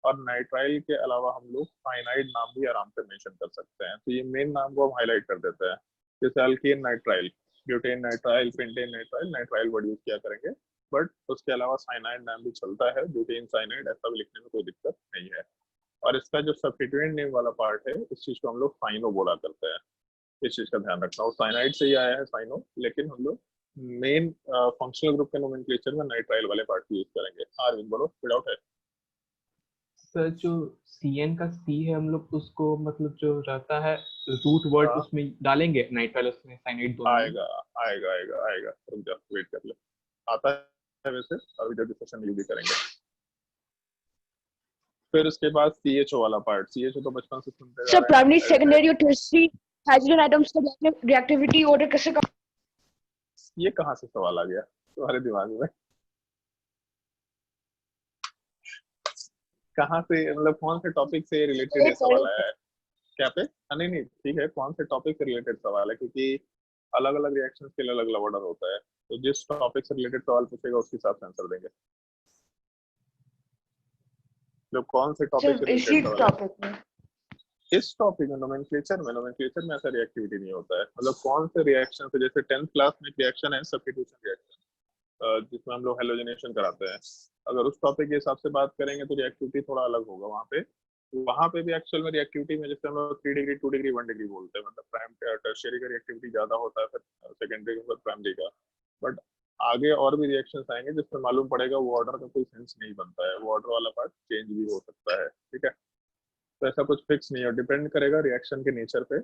और नाइट्राइल के अलावा हम लोग साइनाइड नाम भी आराम से मेंशन कर सकते हैं। तो ये मेन नाम को हम हाईलाइट कर देते हैं, जैसे alkane nitrile, butane nitrile, pentane nitrile, nitrile word use किया करेंगे। बट उसके अलावा साइनाइड नाम भी चलता है, ब्यूटेन साइनाइड, ऐसा भी लिखने में कोई दिक्कत नहीं है। और इसका जो सब्स्टिट्यूएंट नेम वाला पार्ट है इस चीज को हम लोग साइनो बोला करते हैं। इस चीज का ध्यान रखना, और साइनाइड से ही आया है साइनो, लेकिन हम लोग मेन फंक्शनल ग्रुप के नोमेनक्लेचर में नाइट्राइल वाले पार्ट यूज करेंगे। आरविंद बोलो, विदाउट है। सर जो CN का C है हम लोग उसको मतलब जो रहता है रूट वर्ड हाँ, उसमें डालेंगे नाइट्राइल उसमें साइनाइड दोनों में? आएगा आएगा आएगा आएगा, रुक जा, वेट कर ले, आता है वैसे, अभी जब डिस्कशन यूज भी करेंगे। फिर उसके बाद CHO वाला पार्ट। CHO तो बचपन से सुनते जा सर रहे हैं। प्राइमरी सेकेंडरी और टर्शियरी हाइड्रोजन आइटम्स का रिएक्टिविटी ऑर्डर कैसे कर? ये कहाँ से सवाल आ गया तुम्हारे दिमाग में? कहाँ से, मतलब कौन से टॉपिक से रिलेटेड ये सवाल आया है? क्या पे? नहीं नहीं, ठीक है, कौन से टॉपिक से रिलेटेड सवाल है, क्योंकि अलग अलग रिएक्शंस के लिए अलग अलग ऑर्डर होता है, तो जिस टॉपिक से रिलेटेड सवाल पूछेगा उसके हिसाब से आंसर देंगे। जो कौन से टॉपिक से सिर्फ इसी रिलेटेड सवाल है? टॉपिक में? इस टॉपिक में नोमेनक्लेचर में ऐसा रिएक्टिविटी नहीं होता है। मतलब कौन से रिएक्शन से, जैसे 10th क्लास में एक रिएक्शन है सब्स्टिट्यूशन रिएक्शन, जिसमें हम लोग हेलोजनेशन कराते हैं। अगर उस टॉपिक के हिसाब से बात करेंगे तो रिएक्टिविटी थोड़ा अलग होगा वहाँ पे भी एक्चुअल में रिएक्टिविटी में जैसे हम लोग 3 डिग्री 2 डिग्री 1 डिग्री बोलते हैं, मतलब प्राइम टर्शियरी का रिएक्टिविटी ज्यादा होता है, फिर सेकेंडरी का, प्राइमरी का। बट आगे और भी रिएक्शंस आएंगे जिसमें मालूम पड़ेगा वो ऑर्डर का कोई सेंस नहीं बनता है, वो ऑर्डर वाला पार्ट चेंज भी हो सकता है। ठीक है, तो ऐसा कुछ फिक्स नहीं है, डिपेंड करेगा रिएक्शन के नेचर पे,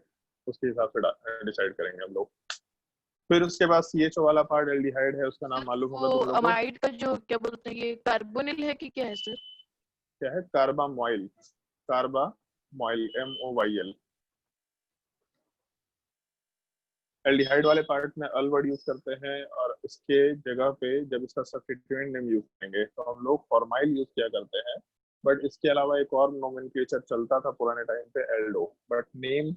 उसके हिसाब से डिसाइड करेंगे हम लोग। फिर उसके बाद CHO वाला पार्ट एल्डिहाइड है, उसका नाम मालूम होगा वो तुम लोग को। अमाइड का जो क्या बोलते हैं, ये कार्बोनिल है कि क्या है सर? क्या है? कार्बामोइल। Carbamoyl MOYL। एल्डिहाइड वाले पार्ट में अल वर्ड यूज करते हैं, और इसके जगह पे जब इसका सब्स्टिट्यूएंट नेम यूज करेंगे तो हम लोग फॉर्माइल यूज किया करते हैं। बट इसके अलावा एक और नोमेनक्लेचर चलता था पुराने टाइम पे, एल्डो, बट नेम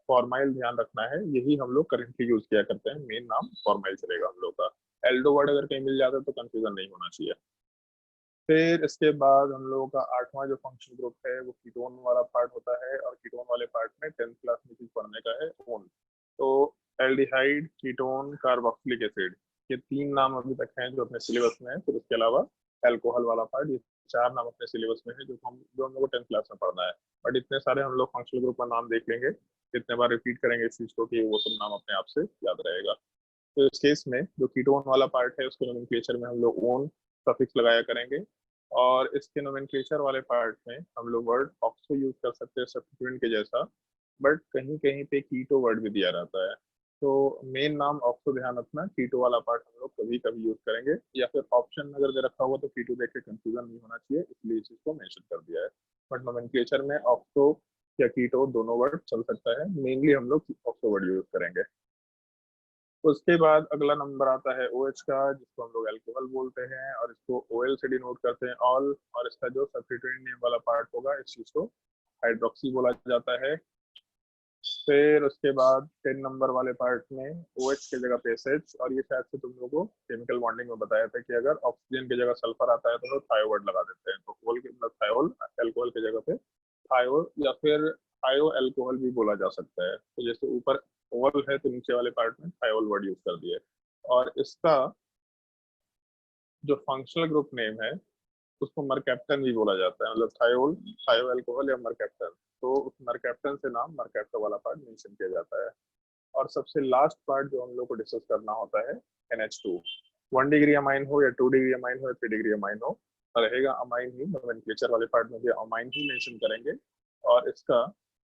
फॉर्माइल ध्यान रखना है, यही हम लोग करेंटली यूज किया करते हैं। मेन नाम फॉर्माइल चलेगा हम लोग का। एल्डो वर्ड अगर कहीं मिल जाता है तो कंफ्यूजन नहीं होना चाहिए। फिर इसके बाद हम लोगों का 8वां जो फंक्शन ग्रुप है वो कीटोन वाला पार्ट होता है, और कीटोन वाले पार्ट में 10th क्लास में चीज पढ़ने का है, ओन। तो एल्डिहाइड, कीटोन, कार्बोक्सिलिक एसिड, ये 3 नाम अभी तक हैं जो अपने सिलेबस में है। फिर उसके अलावा अल्कोहल वाला पार्ट, ये 4 नाम अपने सिलेबस में है जो हम लोग को 10th क्लास में पढ़ना है। बट इतने सारे हम लोग फंक्शनल ग्रुप का नाम देख लेंगे कितने बार रिपीट करेंगे इस चीज को कि वो सब नाम अपने आप से याद रहेगा। तो इस केस में जो कीटोन वाला पार्ट है उसके नोमेनक्लेचर में हम लोग ओन सफिक्स लगाया करेंगे, और इसके नोमेनक्लेचर वाले पार्ट में हम लोग वर्ड ऑक्सो यूज कर सकते हैं सब्स्टिट्यूएंट के जैसा, बट कहीं कहीं पे कीटो वर्ड भी दिया रहता है। तो मेन नाम ऑक्सो ध्यान रखना, कीटो वाला पार्ट हम लोग कभी कभी यूज करेंगे, या फिर ऑप्शन अगर दे रखा हुआ तो कीटो देख के कंफ्यूजन नहीं होना चाहिए, इसलिए इस चीज को मेंशन कर दिया है। बट नोमेनक्लेचर में ऑक्सो या कीटो दोनों वर्ड चल सकता है, मेनली हम लोग ऑक्सो वर्ड यूज करेंगे। उसके बाद अगला नंबर आता है OH का, जिसको हम लोग अल्कोहल बोलते हैं, और इसको OL से डिनोट करते हैं, ऑल, और इसका जो सब्स्टिट्यूएंट नेम वाला पार्ट होगा इस चीज को हाइड्रोक्सी बोला जाता है। फिर उसके बाद 10 नंबर वाले पार्ट में OH की जगह पे SH, और ये शायद से तुम लोगों को केमिकल बॉन्डिंग में बताया था कि अगर ऑक्सीजन की जगह सल्फर आता है तो हम थायो वर्ड लगा देते हैं, तो ओल के मतलब थायोल, अल्कोहल की जगह पे थायो, या फिर थायो अल्कोहल भी बोला जा सकता है। तो जैसे ऊपर ओल है तो नीचे वाले पार्ट में थायोल वर्ड यूज कर दिए। और इसका जो फंक्शनल ग्रुप नेम है उसको मरकैप्टन भी बोला जाता है, मतलब थायोल, थायो अल्कोहल या मरकैप्टन। तो उस मरकैप्टन से नाम मरकैप्टन वाला पार्ट मेंशन किया जाता है। और सबसे लास्ट पार्ट जो हम लोग को डिस्कस करना होता है NH2। 1 डिग्री अमाइन हो या 2 डिग्री अमाइन हो या 3 डिग्री अमाइन हो, रहेगा अमाइन ही, नोमेनक्लेचर वाले पार्ट में भी अमाइन ही मेंशन करेंगे, और इसका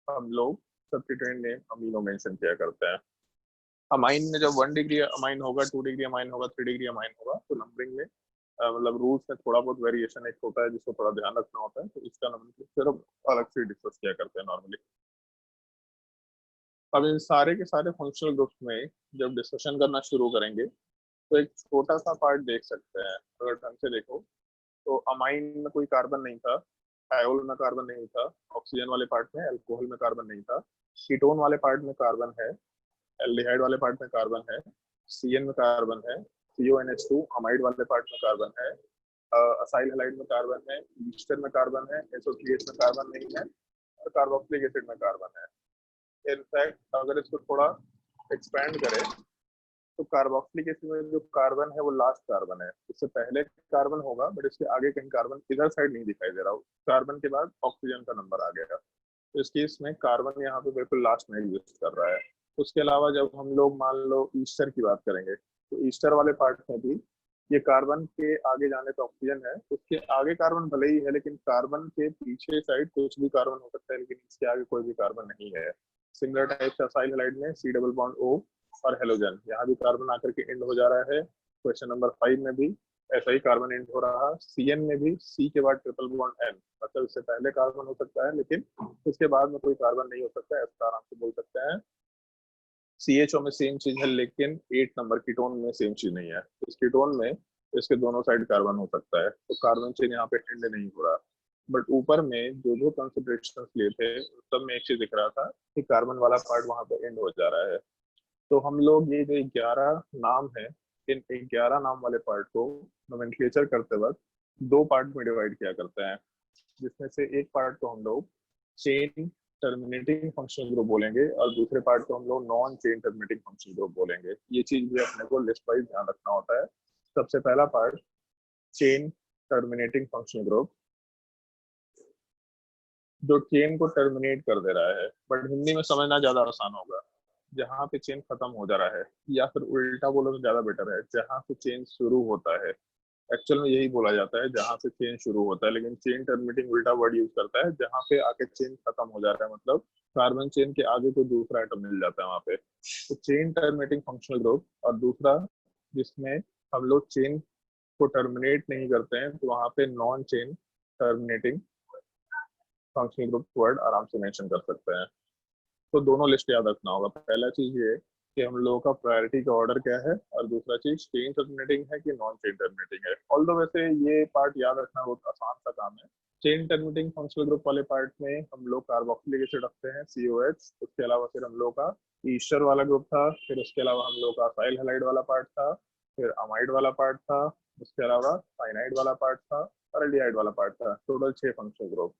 हम लोग सब्स्टिट्यूएंट नेम अमीनो मेंशन किया करते हैं। अमाइन में जब 1 डिग्री अमाइन होगा, 2 डिग्री अमाइन होगा, 3 डिग्री अमाइन होगा, तो नंबरिंग में मतलब रूल्स में थोड़ा बहुत वेरिएशन एक होता है जिसको थोड़ा ध्यान रखना होता है, तो इसका नोमेनक्लेचर अलग से डिस्कस किया करते हैं नॉर्मली। अब इन सारे के सारे फंक्शनल ग्रुप्स में जब डिस्कशन करना शुरू करेंगे तो एक छोटा सा पार्ट देख सकते हैं, अगर ढंग से देखो तो अमाइन में कोई कार्बन नहीं था, थायोल में कार्बन नहीं था, ऑक्सीजन वाले पार्ट में, अल्कोहल में कार्बन नहीं था, कीटोन वाले पार्ट में कार्बन है, एल्डिहाइड वाले पार्ट में कार्बन है, CN में कार्बन है, CONH2 अमाइड वाले पार्ट में कार्बन है, असाइल हैलाइड में कार्बन है, ईस्टर में कार्बन है, SO3H में कार्बन नहीं है, और कार्बोक्सिलिक एसिड में कार्बन है। इनफैक्ट अगर इसको थोड़ा एक्सपैंड करें तो कार्बोक्सिलिक एसिड में जो कार्बन है वो लास्ट कार्बन है, इससे पहले कार्बन होगा बट इसके आगे कहीं कार्बन इधर साइड नहीं दिखाई दे रहा, कार्बन के बाद ऑक्सीजन का नंबर आ गया, तो इस केस में कार्बन यहाँ पे बिल्कुल लास्ट में एग्जिस्ट कर रहा है। उसके अलावा जब हम लोग मान लो ईस्टर की बात करेंगे तो ईस्टर वाले पार्ट में भी ये कार्बन के आगे जाने पे ऑक्सीजन है, उसके आगे कार्बन भले ही है लेकिन कार्बन के पीछे साइड कुछ भी कार्बन हो सकता है लेकिन इसके आगे कोई भी कार्बन नहीं है। सिमिलर टाइप से असाइल हैलाइड में C डबल बॉन्ड O और हेलोजन, यहाँ भी कार्बन आकर के एंड हो जा रहा है। क्वेश्चन नंबर 5 में भी ऐसा ही कार्बन एंड हो रहा है। CN में भी C के बाद ट्रिपल बॉन्ड N, मतलब इससे पहले कार्बन हो सकता है लेकिन इसके बाद में कोई कार्बन नहीं हो सकता है, ऐसा आराम से बोल सकते हैं। CHO में सेम चीज है लेकिन 8 नंबर कीटोन में सेम चीज नहीं है, इस कीटोन में इसके दोनों साइड कार्बन हो सकता है, तो कार्बन चेन यहाँ पे एंड नहीं हो रहा। बट ऊपर में जो जो कंसिडरेशन लिए थे सब में एक चीज दिख रहा था कि कार्बन वाला पार्ट वहां पे एंड हो जा रहा है। तो हम लोग ये जो 11 नाम है, इन 11 नाम वाले पार्ट को नोमेनक्लेचर करते वक्त 2 पार्ट में डिवाइड किया करते हैं, जिसमें से एक पार्ट को हम लोग चेन टर्मिनेटिंग फंक्शनल ग्रुप बोलेंगे और दूसरे पार्ट को हम लोग non chain terminating functional group बोलेंगे। ये चीज भी अपने को लिस्ट वाइज ध्यान रखना होता है। सबसे पहला part chain terminating functional group, जो चेन को टर्मिनेट कर दे रहा है, बट हिंदी में समझना ज्यादा आसान होगा, जहाँ पे चेन खत्म हो जा रहा है, या फिर उल्टा बोलो तो ज्यादा बेटर है, जहाँ से चेन शुरू होता है। एक्चुअल में यही बोला जाता है जहाँ से चेन शुरू होता है, लेकिन चेन टर्मिनेटिंग उल्टा वर्ड यूज करता है, जहाँ पे आके चेन खत्म हो जा रहा है, मतलब कार्बन चेन के आगे कोई दूसरा आइटम मिल जाता है वहाँ पे, तो चेन टर्मिनेटिंग फंक्शनल ग्रुप। और दूसरा जिसमें हम लोग चेन को टर्मिनेट नहीं करते हैं तो वहाँ पे non chain terminating functional group word आराम से मेंशन कर सकते हैं। तो दोनों लिस्ट याद रखना होगा। पहला चीज ये कि हम लोगों का प्रायोरिटी का ऑर्डर क्या है, और दूसरा चीज चेन टर्मिनेटिंग है कि नॉन चेन टर्मिनेटिंग है। ऑल्दो वैसे ये पार्ट याद रखना बहुत आसान सा काम है। चेन टर्मिनेटिंग फंक्शनल ग्रुप वाले पार्ट में हम लोग कार्बोक्सिलिक एसिड रखते हैं COH, उसके अलावा फिर हम लोग का ईस्टर वाला ग्रुप था, फिर उसके अलावा हम लोग का असाइल हैलाइड वाला पार्ट था, फिर अमाइड वाला पार्ट था, उसके अलावा साइनाइड वाला पार्ट था और एल्डिहाइड वाला पार्ट था। Total 6 functional group.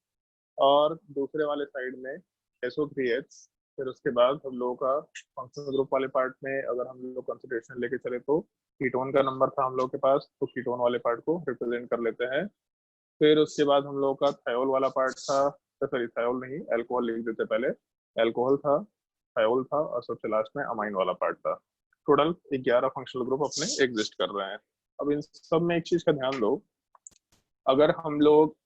और दूसरे वाले साइड में SO3H। फिर उसके बाद हम लोगों का फंक्शनल ग्रुप वाले पार्ट में अगर हम लोग कंसिडरेशन लेके चले तो कीटोन का नंबर था हम लोग के पास, तो कीटोन वाले पार्ट को रिप्रेजेंट कर लेते हैं। फिर उसके बाद हम लोग का थायोल वाला पार्ट था, सॉरी थायोल नहीं, अल्कोहल लिख देते पहले, अल्कोहल था, थायोल था और सबसे लास्ट में अमाइन वाला पार्ट था। टोटल 11 फंक्शनल ग्रुप अपने एग्जिस्ट कर रहे हैं। अब इन सब में एक चीज का ध्यान दो, अगर हम लोग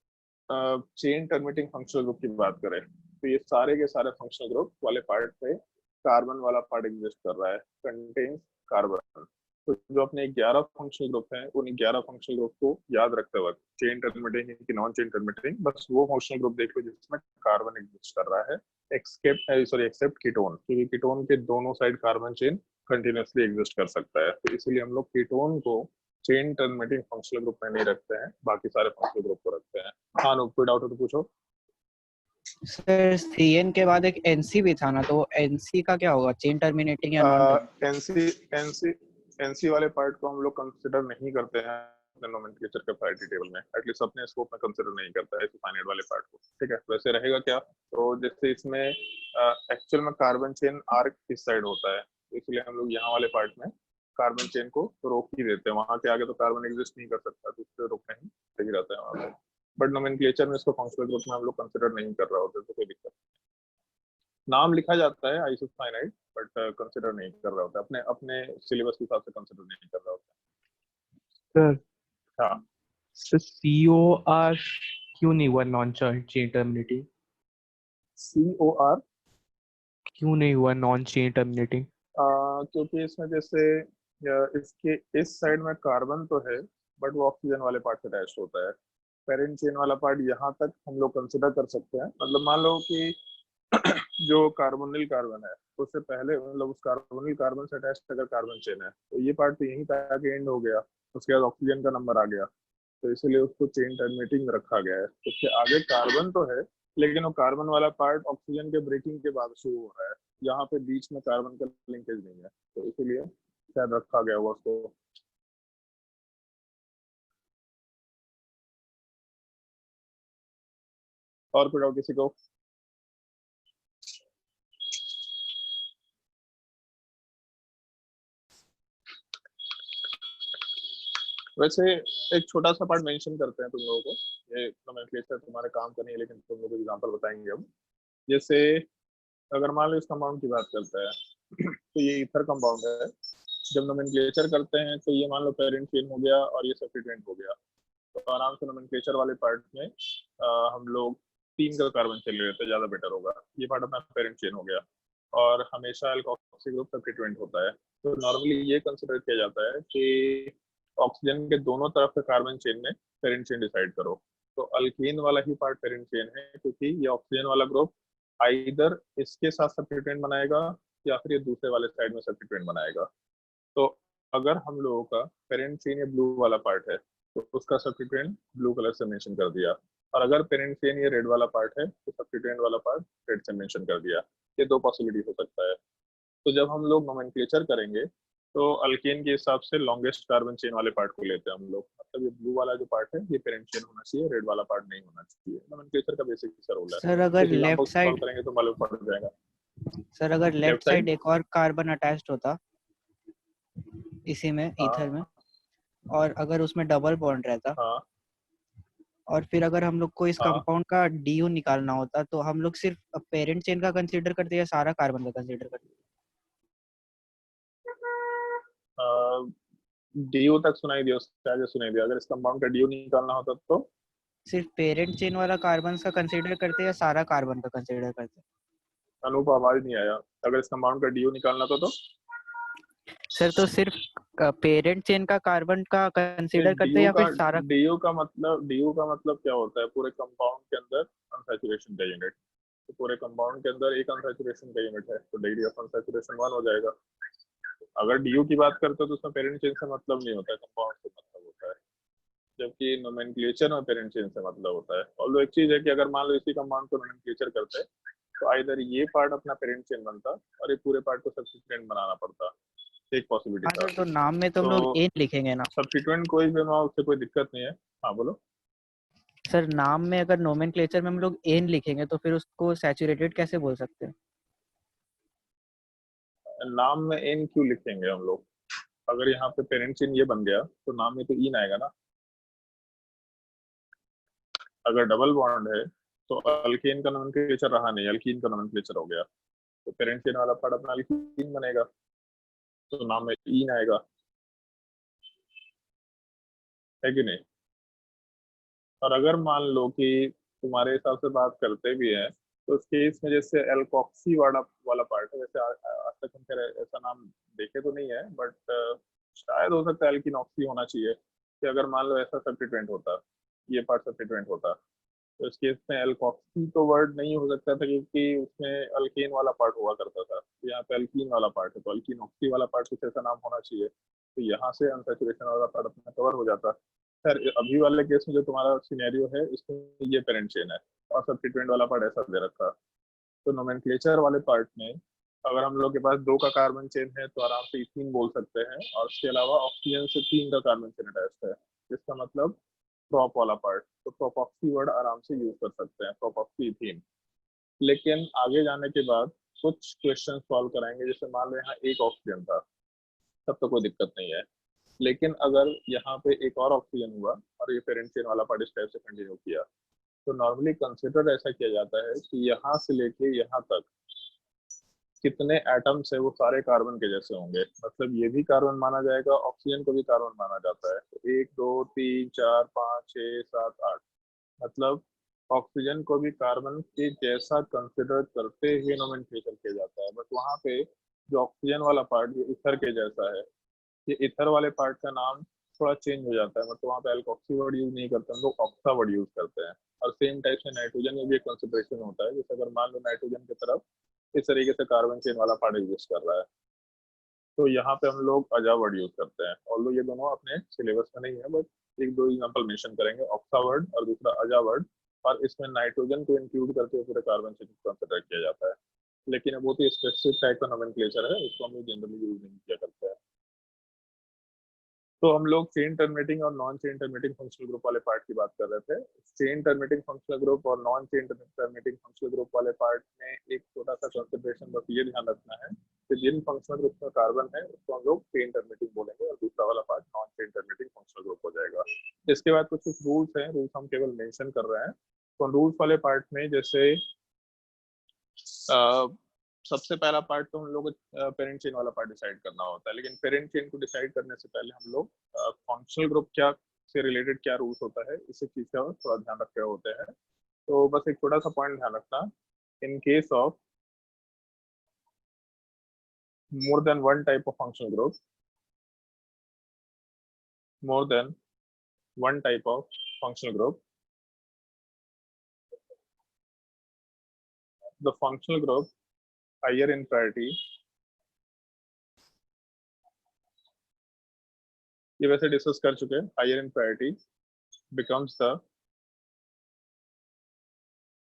चेन टर्मिनेटिंग फंक्शनल ग्रुप की बात करें तो ये सारे के सारे फंक्शनल ग्रुप वाले पार्ट पे कार्बन वाला पार्ट एग्जिस्ट कर रहा है, कंटेन्स कार्बन। तो जो अपने 11 फंक्शनल ग्रुप हैं उन 11 फंक्शनल ग्रुप को याद रखते वक्त चेन टर्मिनेटिंग है कि नॉन चेन टर्मिनेटिंग, बस वो फंक्शनल ग्रुप देख लो जिसमें कार्बन एग्जिस्ट कर रहा है, एक्सेप्ट कीटोन, क्योंकि कीटोन के दोनों side carbon chain continuously exist कर सकता है। तो इसलिए हम लोग कीटोन को चेन टर्मिनेटिंग फंक्शनल ग्रुप में नहीं रखते हैं, बाकी सारे फंक्शनल ग्रुप को रखते हैं। हाँ, नो कोई डाउट हो तो पूछो। सर सीएन के बाद एक एनसी भी था ना, तो एनसी का क्या होगा, चेन टर्मिनेटिंग या नॉन टर्मिनेटिंग? एनसी वाले पार्ट को हम लोग कंसिडर नहीं करते हैं अपने नोमेनक्लेचर के प्रायोरिटी टेबल में, एटलीस्ट अपने स्कोप में कंसिडर नहीं करता है फाइनाइट वाले पार्ट को। ठीक है, वैसे रहेगा क्या, तो जैसे इसमें एक्चुअल में कार्बन चेन आर्क इस साइड होता है, तो इसलिए हम लोग यहाँ वाले पार्ट में कार्बन चेन को रोक ही देते हैं, वहां के आगे तो कार्बन एग्जिस्ट नहीं कर सकता, तो इससे रोकने ही सही रहता है वहां पे। बट नोमेनक्लेचर में इसको फंक्शनल ग्रुप में हम लोग कंसिडर नहीं कर रहा होता, तो कोई दिक्कत नहीं। नाम लिखा जाता है आइसोसाइनाइड, बट कंसिडर नहीं कर रहा होता, अपने अपने सिलेबस के हिसाब से कंसिडर नहीं कर रहा होता। सर हाँ, सर COR क्यों नहीं हुआ नॉन चेन टर्मिनेटिंग? COR क्यों नहीं हुआ नॉन चेन टर्मिनेटिंग? क्योंकि इसमें जैसे इसके इस साइड में कार्बन तो है, बट वो ऑक्सीजन वाले पार्ट से अटैच होता है। पेरेंट चेन वाला पार्ट यहाँ तक हम लोग कंसिडर कर सकते हैं, मतलब मान लो कि जो कार्बोनिल कार्बन है उससे पहले, मतलब उस कार्बोनिल कार्बन से अटैच अगर कार्बन चेन है तो ये पार्ट तो यहीं तक एंड हो गया, उसके बाद ऑक्सीजन का नंबर आ गया, तो इसीलिए उसको चेन टर्मिनेटिंग में रखा गया है। उसके आगे कार्बन तो है, लेकिन वो कार्बन वाला पार्ट ऑक्सीजन के ब्रेकिंग के बाद शुरू हो रहा है, यहाँ पे बीच में कार्बन का लिंकेज नहीं है, तो इसीलिए शायद रखा गया हुआ उसको। और कोई डाउट किसी को? वैसे एक छोटा सा पार्ट मेंशन करते हैं तुम लोगों को, ये नोमेनक्लेचर तुम्हारे काम का नहीं है, लेकिन तुम लोगों को एग्जांपल बताएंगे हम। जैसे अगर मान लो इस कंपाउंड की बात करते हैं तो ये ईथर कंपाउंड है, जब नोमेनक्लेचर करते हैं तो ये मान लो पेरेंट चेन हो गया और ये सब्स्टिट्यूएंट हो गया, तो आराम से नोमेनक्लेचर वाले पार्ट में हम लोग 3 का कार्बन चेन ले लेते हैं, ज्यादा बेटर होगा। ये पार्ट अपना पेरेंट चेन हो गया और हमेशा एल्कोक्सी ग्रुप सब्स्टिट्यूएंट होता है, तो नॉर्मली ये कंसिडर किया जाता है कि ऑक्सीजन के दोनों तरफ के कार्बन चेन में पेरेंट चेन डिसाइड करो, तो अल्कीन वाला ही पार्ट पेरेंट चेन है, क्योंकि ये ऑक्सीजन वाला ग्रुप आइदर इसके साथ सब्स्टिट्यूएंट बनाएगा या फिर ये दूसरे वाले साइड में सब्स्टिट्यूएंट बनाएगा। तो अगर हम लोगों का पेरेंट चेन ये ब्लू वाला पार्ट है तो उसका सब्स्टिट्यूएंट ब्लू कलर से मेंशन कर दिया, और अगर पेरेंट चेन ये रेड वाला पार्ट है तो सब्स्टिट्यूएंट वाला पार्ट रेड से मेंशन कर दिया। ये 2 पॉसिबिलिटी हो सकता है। तो जब हम लोग नोमेनक्लेचर करेंगे तो अल्केन के हिसाब से लॉन्गेस्ट कार्बन चेन वाले पार्ट को लेते हैं हम लोग, मतलब ये ब्लू वाला जो पार्ट है ये पेरेंट चेन होना चाहिए, रेड वाला पार्ट नहीं होना चाहिए। नोमेनक्लेचर का बेसिक सा रूल है। सर अगर लेफ्ट सॉल्व साइड करेंगे तो मालूम पड़ जाएगा। सर अगर लेफ्ट लेफ्ट साइड साइड एक और कार्बन अटैच्ड होता इसी में, ईथर में, और अगर उसमें डबल बॉन्ड रहता, हाँ और फिर अगर हम लोग को इस हाँ, कंपाउंड का डीयू निकालना होता, तो हम लोग सिर्फ पेरेंट चेन का कंसीडर करते या सारा कार्बन का कंसीडर करते? डीयू तक सुनाई दिया, उसके आगे सुनाई दिया। अगर इस कंपाउंड का डीयू निकालना होता तो सिर्फ पेरेंट चेन वाला कार्बन का कंसीडर करते या सारा कार्बन का कंसीडर करते? अनूप आवाज नहीं आया। अगर इस कंपाउंड का डीयू निकालना था तो सर तो सिर्फ पेरेंट चेन का कार्बन का कंसीडर करते या फिर सारा? डीयू का मतलब क्या होता है, पूरे कंपाउंड के अंदर अनसैचुरेशन का यूनिट, तो पूरे कंपाउंड के अंदर एक अनसैचुरेशन का यूनिट है, तो डिग्री ऑफ अनसैचुरेशन 1 हो जाएगा। अगर डीयू की बात करते हो तो उसमें पेरेंट चेन से मतलब नहीं होता है, कंपाउंड से मतलब होता है, जबकि नोमेनक्लेचर में पेरेंट चेन से मतलब होता है। और एक चीज है कि अगर मान लो इसी कंपाउंड को नोमेनक्लेचर करते तो आइदर ये पार्ट अपना पेरेंट चेन बनता और ये पूरे पार्ट को सब्स्टिट्यूएंट बनाना पड़ता, एक पॉसिबिलिटी हाँ था। सर, तो नाम में तो हम लोग एन लिखेंगे ना? सब्स्टिट्यूएंट कोई भी बनाओ, उससे कोई दिक्कत नहीं है। हाँ बोलो। सर नाम में अगर नोमेनक्लेचर में हम लोग एन लिखेंगे तो फिर उसको सैचुरेटेड कैसे बोल सकते हैं? नाम में एन क्यों लिखेंगे हम लोग, अगर यहाँ पे पेरेंट चेन ये बन गया तो नाम में तो इन आएगा ना। अगर डबल बॉन्ड है तो अल्केन का नोमेनक्लेचर रहा नहीं, अल्कीन का नोमेनक्लेचर हो गया। तो पेरेंट चेन वाला पार्ट अपना अल्कीन बनेगा, तो नाम में ईन आएगा, है कि नहीं। और अगर मान लो कि तुम्हारे हिसाब से बात करते भी हैं तो उस केस में जैसे एल्कोक्सी वाला वाला पार्ट है, वैसे आज तक हम खैर ऐसा नाम देखे तो नहीं है, बट शायद हो सकता है एल्किनॉक्सी होना चाहिए, कि अगर मान लो ऐसा सब्स्टिट्यूएंट होता, ये पार्ट सब्स्टिट्यूएंट होता, तो इस केस में एल्कोक्सी तो वर्ड नहीं हो सकता था, क्योंकि उसमें अल्केन वाला पार्ट हुआ करता था। तो यहाँ पे अल्कीन वाला पार्ट है, तो अल्किनॉक्सी वाला पार्ट कुछ ऐसा नाम होना चाहिए, तो यहाँ से अनसैचुरेशन वाला पार्ट अपना कवर हो जाता। सर अभी वाले केस में जो तुम्हारा सिनेरियो है, इसमें ये पेरेंट चेन है और सब्स्टिट्यूएंट वाला पार्ट ऐसा दे रखा, तो नोमेनक्लेचर वाले पार्ट में अगर हम लोग के पास 2 का कार्बन चेन है तो आराम से इथीन बोल सकते हैं, और इसके अलावा ऑक्सीजन से 3 का कार्बन चेन अटैच है, इसका मतलब प्रोप वाला पार्ट, तो प्रोपॉक्सी वर्ड आराम से यूज कर सकते हैं, प्रोपॉक्सी इथीन। लेकिन आगे जाने के बाद कुछ क्वेश्चन सॉल्व कराएंगे, जैसे मान लो यहाँ एक ऑक्सीजन था, तब तो कोई दिक्कत नहीं है, लेकिन अगर यहाँ पे एक और ऑक्सीजन हुआ और ये पेरेंट चेन वाला पार्ट इस टाइप से कंटिन्यू किया, तो नॉर्मली कंसिडर ऐसा किया जाता है कि यहाँ से लेके यहाँ तक कितने एटम्स है वो सारे कार्बन के जैसे होंगे, मतलब ये भी कार्बन माना जाएगा, ऑक्सीजन को भी कार्बन माना जाता है। तो 1 2 3 4 5 6 7 8, मतलब ऑक्सीजन को भी कार्बन के जैसा कंसिडर करते हुए नोमेनक्लेचर किया जाता है। बट वहाँ पे जो ऑक्सीजन वाला पार्ट ये इथर के जैसा है, ये इथर वाले पार्ट का नाम थोड़ा चेंज हो जाता है, मतलब वहाँ पे एल्कोक्सी वर्ड यूज नहीं करते, हम लोग ऑक्सा वर्ड यूज करते हैं। और सेम टाइप से नाइट्रोजन में भी एक कंसिडरेशन होता है, जैसे अगर मान लो नाइट्रोजन की तरफ इस तरीके से कार्बन चेन वाला पार्ट एग्जिस्ट कर रहा है, तो यहाँ पे हम लोग अजा वर्ड यूज करते हैं। ऑल्दो ये दोनों अपने सिलेबस में नहीं है, बट एक दो एग्जांपल मेंशन करेंगे, ऑक्सा वर्ड और दूसरा अजा वर्ड, और इसमें नाइट्रोजन को इंक्लूड करके पूरे कार्बन चेन को कंसिडर किया जाता है। लेकिन बहुत ही स्पेसिफिक टाइप का नोमेनक्लेचर है, उसको हम लोग जनरली यूज नहीं किया करते हैं। तो हम लोग चेन टर्मिनेटिंग और non chain terminating functional group वाले पार्ट की बात कर रहे थे। चेन टर्मिनेटिंग फंक्शनल ग्रुप और non chain terminating functional group वाले पार्ट में एक छोटा सा कंसिडरेशन बस ये ध्यान रखना है कि जिन फंक्शनल ग्रुप में कार्बन है उसको हम लोग चेन टर्मिनेटिंग बोलेंगे, और दूसरा वाला part non chain terminating functional group हो जाएगा। इसके बाद कुछ कुछ रूल्स हैं, रूल्स हम केवल मेंशन कर रहे हैं। तो रूल्स वाले पार्ट में जैसे सबसे पहला पार्ट तो हम लोग पेरेंट चेन वाला पार्ट डिसाइड करना होता है, लेकिन पेरेंट चेन को डिसाइड करने से पहले हम लोग फंक्शनल ग्रुप क्या से रिलेटेड क्या रूल्स होता है इस चीज का थोड़ा ध्यान रखे होते हैं। तो बस एक छोटा सा पॉइंट ध्यान रखना, in case of more than one type of functional group, more than one type of functional group, the functional group higher in priority, ये वैसे डिस्कस कर चुके हैं, higher in priority becomes the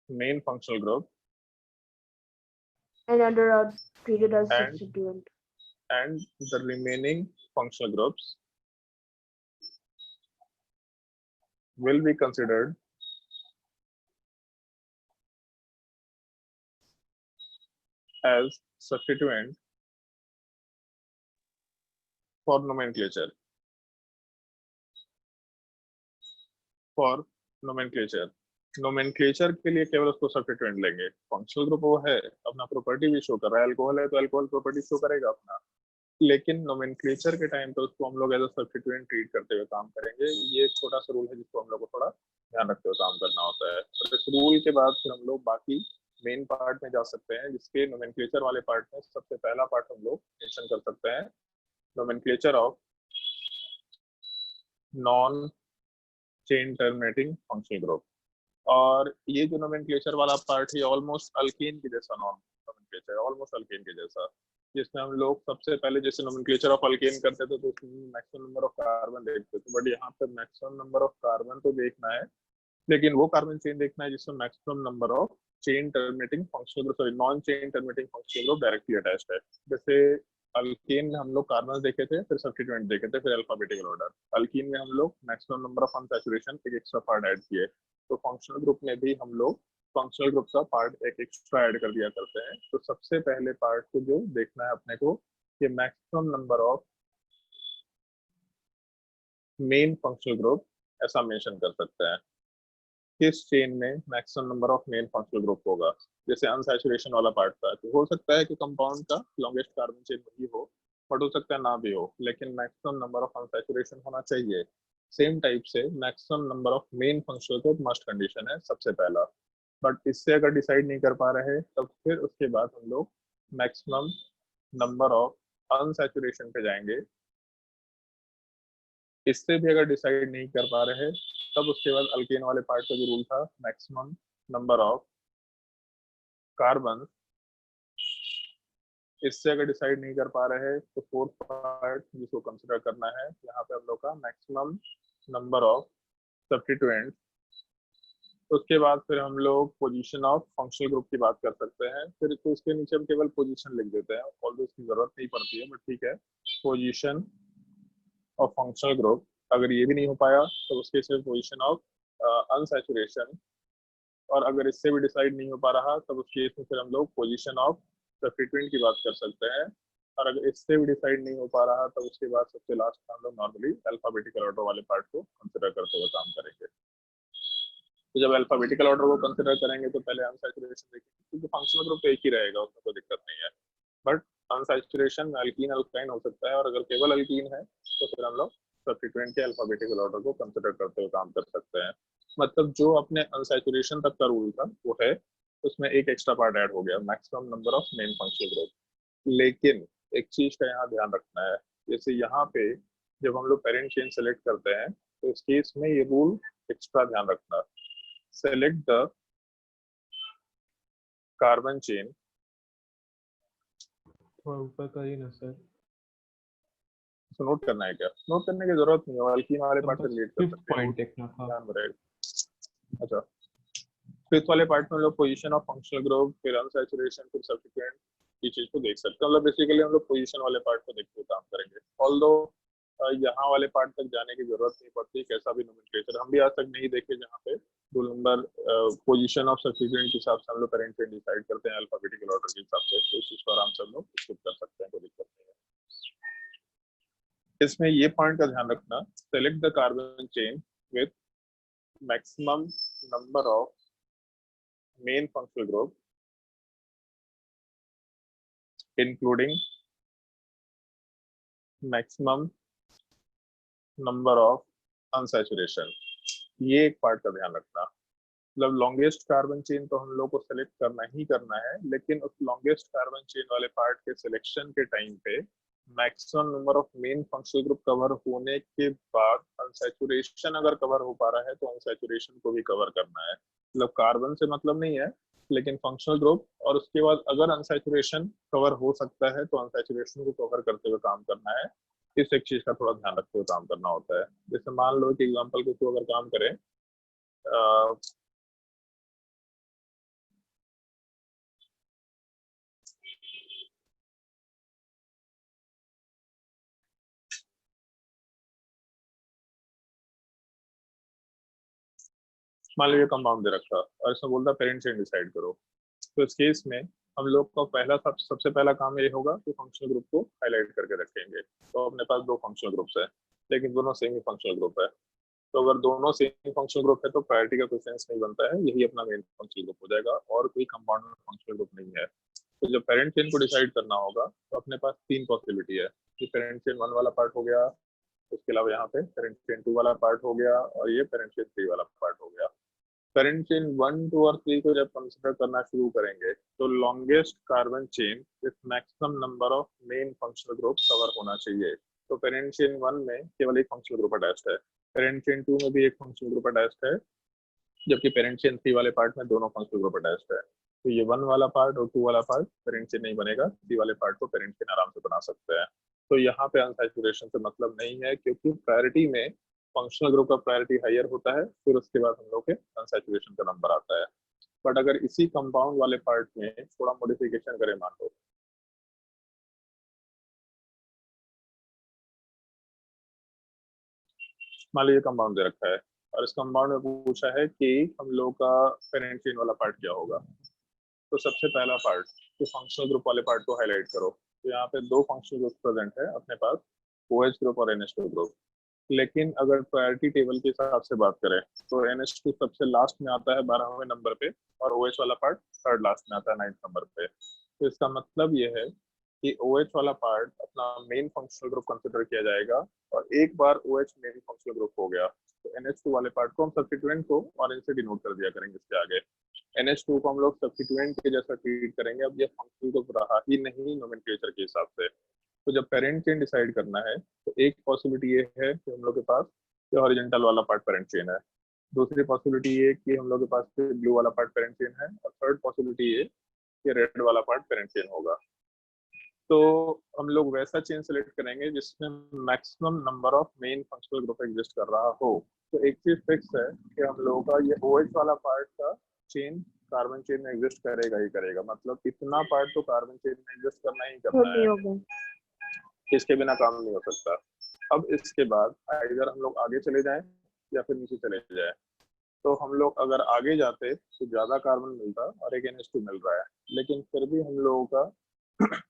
main functional group And other are treated as And- substituent. and the remaining functional groups will be considered as substituent for nomenclature. For nomenclature, nomenclature के लिए केवल उसको substituent लेंगे। Functional group वो है अपना property भी show कर रहा है, अल्कोहल है तो अल्कोहल प्रॉपर्टी शो करेगा अपना, लेकिन नोमेनक्लेचर के टाइम पे उसको हम लोग एज अ सब्स्टिट्यूएंट ट्रीट करते हुए काम करेंगे। ये एक छोटा सा रूल है जिसको हम लोग को थोड़ा ध्यान रखते हुए काम करना होता है। और इस रूल के बाद फिर हम लोग बाकी मेन पार्ट में जा सकते हैं, जिसके नोमेनक्लेचर वाले पार्ट में सबसे पहला पार्ट हम लोग मेंशन कर सकते हैं, nomenclature of non chain terminating functional group. और ये जो नोमेनक्लेचर वाला पार्ट है ऑलमोस्ट अल्केन के जैसा नोमेनक्लेचर है, ऑलमोस्ट अल्केन के जैसा, जिसमें हम लोग सबसे पहले जैसे नोमेनक्लेचर ऑफ अल्केन करते थे तो उसमें मैक्सिमम नंबर ऑफ कार्बन देखते थे, बट यहाँ पे मैक्सिमम नंबर ऑफ कार्बन तो देखना है, लेकिन वो कार्बन चेन देखना है जिसमें maximum number of chain terminating functional group, sorry non chain terminating functional group directly attached है। जैसे अल्केन में हम लोग कार्बन देखे थे, फिर सब्स्टिट्यूएंट देखे थे, फिर अल्फाबेटिकल ऑर्डर। अल्कीन में हम लोग मैक्सिमम नंबर ऑफ अनसैचुरेशन एक एक्स्ट्रा पार्ट ऐड किए, तो फंक्शनल ग्रुप में भी हम लोग फंक्शनल ग्रुप का पार्ट एक एक्स्ट्रा ऐड कर दिया करते हैं। तो सबसे पहले पार्ट को जो देखना है अपने को, ये maximum number of main functional group ऐसा मेंशन कर सकते हैं। किस चेन में maximum number of main functional group होगा। जैसे अनसैचुरेशन वाला पार्ट था, तो हो सकता है कि कंपाउंड का लॉन्गेस्ट कार्बन चेन वही हो, बट हो सकता है ना भी हो, लेकिन मैक्सिमम नंबर ऑफ अनसैचुरेशन होना चाहिए। सेम टाइप से maximum number of main functional group must condition है सबसे पहला। बट इससे अगर डिसाइड नहीं कर पा रहे तब फिर उसके बाद हम लोग मैक्सिमम नंबर ऑफ अनसैचुरेशन पे जाएंगे। इससे भी अगर डिसाइड नहीं कर पा रहे तब उसके बाद अल्केन वाले पार्ट का जो रूल था, मैक्सिमम नंबर ऑफ कार्बन, इससे अगर डिसाइड नहीं कर पा रहे तो फोर्थ पार्ट जिसको कंसिडर करना है यहाँ पे हम लोग का मैक्सिमम नंबर ऑफ सब्स्टिट्यूएंट। उसके बाद फिर हम लोग पोजीशन ऑफ फंक्शनल ग्रुप की बात कर सकते हैं। फिर तो इसके नीचे हम केवल पोजीशन लिख देते हैं, ऑल्दो इसकी जरूरत नहीं पड़ती है, बट ठीक है। पोजीशन ऑफ फंक्शनल ग्रुप, अगर ये भी नहीं हो पाया तो उसके सिर्फ पोजीशन ऑफ अनसैचुरेशन, और अगर इससे भी डिसाइड नहीं हो पा रहा तब उस केस में फिर हम लोग पोजीशन ऑफ सब्स्टिट्यूएंट की बात कर सकते हैं। और अगर इससे भी डिसाइड नहीं हो पा रहा तब उसके बाद सबसे लास्ट हम लोग नॉर्मली अल्फाबेटिकल ऑर्डर वाले पार्ट को कंसिडर करते हुए काम करेंगे। तो जब अल्फाबेटिकल ऑर्डर को कंसिडर करेंगे तो पहले अनसैचुरेशन देखेंगे, क्योंकि फंक्शनल ग्रुप तो एक ही रहेगा, उसमें कोई दिक्कत नहीं है। बट अनसैचुरेशन में अल्कीन अल्काइन हो सकता है, और अगर केवल अल्कीन है तो फिर हम लोग सब्स्टिट्यूएंट के अल्फाबेटिकल ऑर्डर को कंसिडर करते हुए काम कर सकते हैं। मतलब जो अपने अनसैचुरेशन तक का रूल था वो है, उसमें एक एक्स्ट्रा पार्ट ऐड हो गया, maximum number of main functional group. लेकिन एक चीज का यहाँ ध्यान रखना है, जैसे यहाँ पे जब हम लोग पेरेंट चेन सेलेक्ट करते हैं तो इस केस में ये रूल एक्स्ट्रा ध्यान रखना, सेलेक्ट द कार्बन चेन। थोड़ा ऊपर करिए ना सर। तो नोट करना है क्या? नोट करने की जरूरत नहीं है, अल्कीन वाले पार्ट से रिलेट कर फिफ्थ सकते हैं, पॉइंट देखना था। ध्यान में रहेगा। अच्छा, फिफ्थ वाले पार्ट में हम लोग पोजीशन ऑफ फंक्शनल ग्रुप, फिर अनसैचुरेशन, फिर सब्स्टिट्यूएंट, ये चीज को देख सकते हैं। मतलब बेसिकली हम लोग पोजीशन वाले पार्ट को देखते हुए काम करेंगे। ऑल्दो यहाँ वाले पार्ट तक जाने की जरूरत नहीं पड़ती, कैसा भी नोमेनक्लेचर हम भी आज तक नहीं देखे जहाँ पे rule number position of substituent के हिसाब से हम लोग पेरेंट चेन डिसाइड करते हैं अल्फाबेटिकल ऑर्डर के हिसाब से, तो इस चीज को आराम से हम लोग स्किप कर सकते हैं, कोई दिक्कत नहीं है। इसमें ये पॉइंट का ध्यान रखना, select the carbon chain with maximum number of main functional group including maximum number of unsaturation. ये एक पार्ट का ध्यान रखना। मतलब लॉन्गेस्ट कार्बन चेन तो हम लोग को सेलेक्ट करना ही करना है, लेकिन उस लॉन्गेस्ट कार्बन चेन वाले पार्ट के सिलेक्शन के टाइम पे maximum number of main functional group cover होने के बाद अनसैचुरेशन अगर कवर हो पा रहा है तो अनसैचुरेशन को भी कवर करना है। मतलब कार्बन से मतलब नहीं है, लेकिन फंक्शनल ग्रुप, और उसके बाद अगर अनसैचुरेशन कवर हो सकता है तो अनसैचुरेशन को कवर करते हुए काम करना है। इस एक चीज का थोड़ा ध्यान रखते हुए काम करना होता है। जैसे मान लो कि एग्जाम्पल के थ्रू अगर काम करें, मान लीजिए कंपाउंड दे रखा और इसमें बोलता पेरेंट चेन डिसाइड करो, तो इस केस में हम लोग का पहला सबसे पहला काम ये होगा कि फंक्शनल ग्रुप को हाईलाइट करके रखेंगे। तो अपने पास दो फंक्शनल ग्रुप्स है, लेकिन दोनों सेम ही फंक्शनल ग्रुप है। तो अगर दोनों सेम फंक्शनल ग्रुप है तो प्रायोरिटी का कोई सेंस नहीं बनता है, यही अपना मेन फंक्शनल ग्रुप हो जाएगा, और कोई कंपाउंड में फंक्शनल ग्रुप नहीं है। तो जब पेरेंट चेन को डिसाइड करना होगा तो अपने पास तीन पॉसिबिलिटी है कि पेरेंट चेन 1 वाला पार्ट हो गया, उसके अलावा यहाँ पे पेरेंट चेन 2 वाला पार्ट हो गया, और ये पेरेंट चेन 3 वाला पार्ट हो गया। पेरेंट चेन 1, 2 और 3 को जब कंसिडर करना शुरू करेंगे तो longest carbon chain with maximum number of main functional group cover होना चाहिए। तो पेरेंट चेन 1 में केवल एक फंक्शनल ग्रुप अटैच्ड है, पेरेंट चेन 2 में भी एक फंक्शनल ग्रुप अटैच्ड है, जबकि पेरेंट चेन 3 वाले पार्ट में दोनों फंक्शनल ग्रुप अटैच्ड है। तो ये 1 वाला पार्ट और 2 वाला पार्ट पेरेंट चेन नहीं बनेगा, 3 वाले पार्ट को पेरेंट चेन आराम से बना सकते हैं। तो यहाँ पे अनसैचुरेशन से मतलब नहीं है, क्योंकि प्रायोरिटी में फंक्शनल ग्रुप का प्रायोरिटी हायर होता है, फिर उसके बाद हम लोग के अनसैचुरेशन का नंबर आता है। बट अगर इसी कंपाउंड वाले पार्ट में थोड़ा मॉडिफिकेशन करें, मान लीजिए कंपाउंड दे रखा है और इस कंपाउंड में पूछा है कि हम लोग का पेरेंट चेन वाला पार्ट क्या होगा। तो सबसे पहला पार्ट कि फंक्शनल ग्रुप वाले पार्ट को हाईलाइट करो। तो यहाँ पे दो फंक्शनल ग्रुप प्रेजेंट है अपने पास, OH ग्रुप और NH2 ग्रुप। लेकिन अगर प्रायोरिटी टेबल के हिसाब से बात करें तो NH2 सबसे लास्ट में आता है 12वें नंबर पे, और OH वाला पार्ट थर्ड लास्ट में आता है 9th नंबर पे। तो इसका मतलब ये है कि OH वाला पार्ट अपना मेन फंक्शनल ग्रुप कंसिडर किया जाएगा, और एक बार OH मेन फंक्शनल ग्रुप हो गया तो NH2 वाले पार्ट को हम सब्स्टिट्यूएंट को ऑरेंज से डिनोट कर दिया करेंगे इसके आगे। NH2 को हम लोग सब्स्टिट्यूएंट के जैसा ट्रीट करेंगे। अब ये फंक्शनल ग्रुप रहा ही नहीं नोमेनक्लेचर के हिसाब से। तो जब पेरेंट चेन डिसाइड करना है तो एक पॉसिबिलिटी ये है कि हम लोग के पास ये हॉरिजॉन्टल वाला पार्ट पेरेंट चेन है, दूसरी पॉसिबिलिटी ये कि हम लोग के पास ब्लू वाला पार्ट पेरेंट चेन है, और थर्ड पॉसिबिलिटी ये कि रेड वाला पार्ट पेरेंट चेन होगा। तो हम लोग वैसा चेन सेलेक्ट करेंगे जिसमें maximum number of main functional group exist कर रहा हो। तो एक चीज फिक्स है कि हम लोगों का ये OH वाला पार्ट का चेन कार्बन चेन में एग्जिस्ट करेगा ही करेगा, मतलब इतना पार्ट तो कार्बन चेन में एग्जिस्ट करना ही करना है, इसके बिना काम नहीं हो सकता। अब इसके बाद इधर हम लोग आगे चले जाएं या फिर नीचे चले जाएं। तो हम लोग अगर आगे जाते तो ज्यादा कार्बन मिलता और एक NH2 मिल रहा है, लेकिन फिर भी हम लोगों का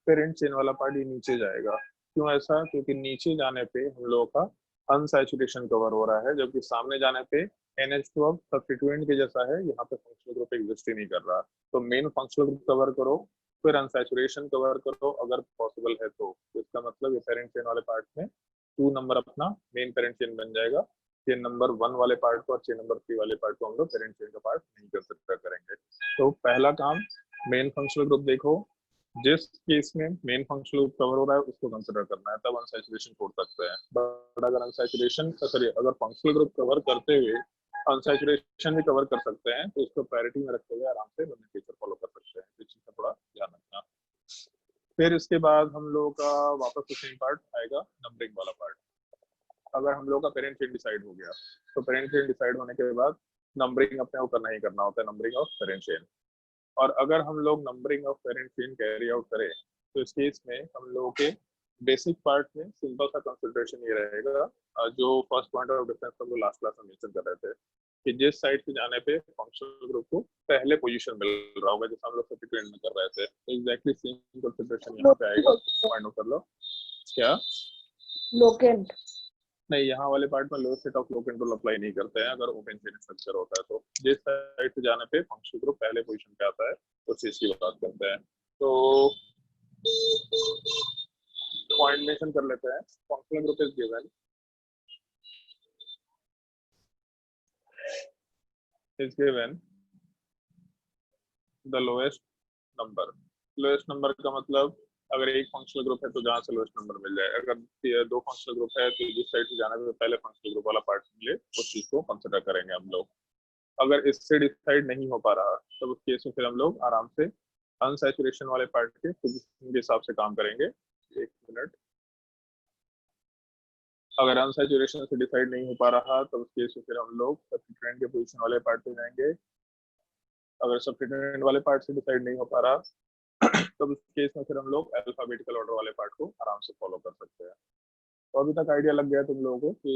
पेरेंट चेन वाला पार्ट ही नीचे जाएगा। क्यों ऐसा? क्योंकि नीचे जाने पे हम लोगों का अनसैचुरेशन कवर हो रहा है, जबकि सामने जाने पे NH2 अब सब्स्टिट्यूएंट के जैसा है, यहाँ पे फंक्शनल ग्रुप एग्जिस्ट ही नहीं कर रहा। तो मेन फंक्शनल ग्रुप कवर करो, फिर अनसैचुरेशन कवर करो अगर पॉसिबल है तो। इसका मतलब ये पेरेंट चेन वाले पार्ट में 2 नंबर अपना मेन पेरेंट चेन बन जाएगा। चेन नंबर 1 वाले पार्ट को और चेन नंबर 3 वाले पार्ट को हम लोग पेरेंट चेन का पार्ट नहीं कंसीडर करेंगे। तो पहला काम मेन फंक्शनल ग्रुप देखो, जिस केस में मेन फंक्शनल ग्रुप कवर हो रहा है उसको कंसीडर करना है, तब अनसैचुरेशन छोड़ सकते हैं। बट अगर अनसैचुरेशन अगर फंक्शनल ग्रुप कवर करते हुए अनसैचुरेशन भी कवर कर सकते हैं तो इसको प्रायोरिटी में रखते हुए आराम से नोमेनक्लेचर फॉलो कर सकते हैं। इस चीज का थोड़ा ध्यान रखना। फिर इसके बाद हम लोगों का वापस सेम पार्ट आएगा, नंबरिंग वाला पार्ट। अगर हम लोग का पेरेंट चेन डिसाइड हो गया तो पेरेंट चेन डिसाइड होने के बाद नंबरिंग अपने को करना ही करना होता है, नंबरिंग ऑफ पेरेंट चेन। और अगर हम लोग numbering of parent chain carry out करें तो इस केस में हम लोगों के बेसिक पार्ट में सिंपल सा कंसिडरेशन ये रहेगा, जो फर्स्ट पॉइंट ऑफ डिफरेंस हम लोग लास्ट क्लास में मेंशन कर रहे थे कि जिस साइड से जाने पे फंक्शनल ग्रुप को पहले पोजीशन मिल रहा होगा, जैसे हम लोग सब्स्टिट्यूएंट में कर रहे थे, तो एग्जैक्टली सेम कंसिडरेशन यहाँ पे आएगा। पॉइंट नोट कर लो। क्या लोकेंट नहीं, यहाँ वाले पार्ट में lower set of locant rule apply नहीं करते हैं अगर ओपन चेन स्ट्रक्चर होता है तो। जिस साइड से जाने पे फंक्शनल ग्रुप पहले पोजीशन पे आता है उस चीज की बात करते हैं। तो पॉइंट मेंशन कर लेते हैं। Functional group is given the lowest number. Lowest number का मतलब अगर एक फंक्शनल ग्रुप है तो जहाँ से लोएस्ट नंबर मिल जाए। अगर 2 फंक्शनल ग्रुप है तो जिस साइड से जाना है पहले फंक्शनल ग्रुप वाला पार्ट मिले उस चीज को कंसिडर करेंगे हम लोग। अगर इससे डिसाइड नहीं हो पा रहा तब उस केस में फिर हम लोग आराम से अनसैचुरेशन वाले पार्ट के पोजीशन के हिसाब से काम करेंगे। एक मिनट। अगर अनसैचुरेशन से डिसाइड नहीं हो पा रहा तब उस केस में फिर हम लोग सब्स्टिट्यूएंट के पोजीशन वाले पार्ट पे जाएंगे। अगर सब्स्टिट्यूएंट वाले पार्ट से डिसाइड नहीं हो पा रहा तब उस केस में फिर हम लोग अल्फाबेटिकल ऑर्डर वाले पार्ट को आराम से फॉलो कर सकते हैं। तो अभी तक आइडिया लग गया तुम लोगों को कि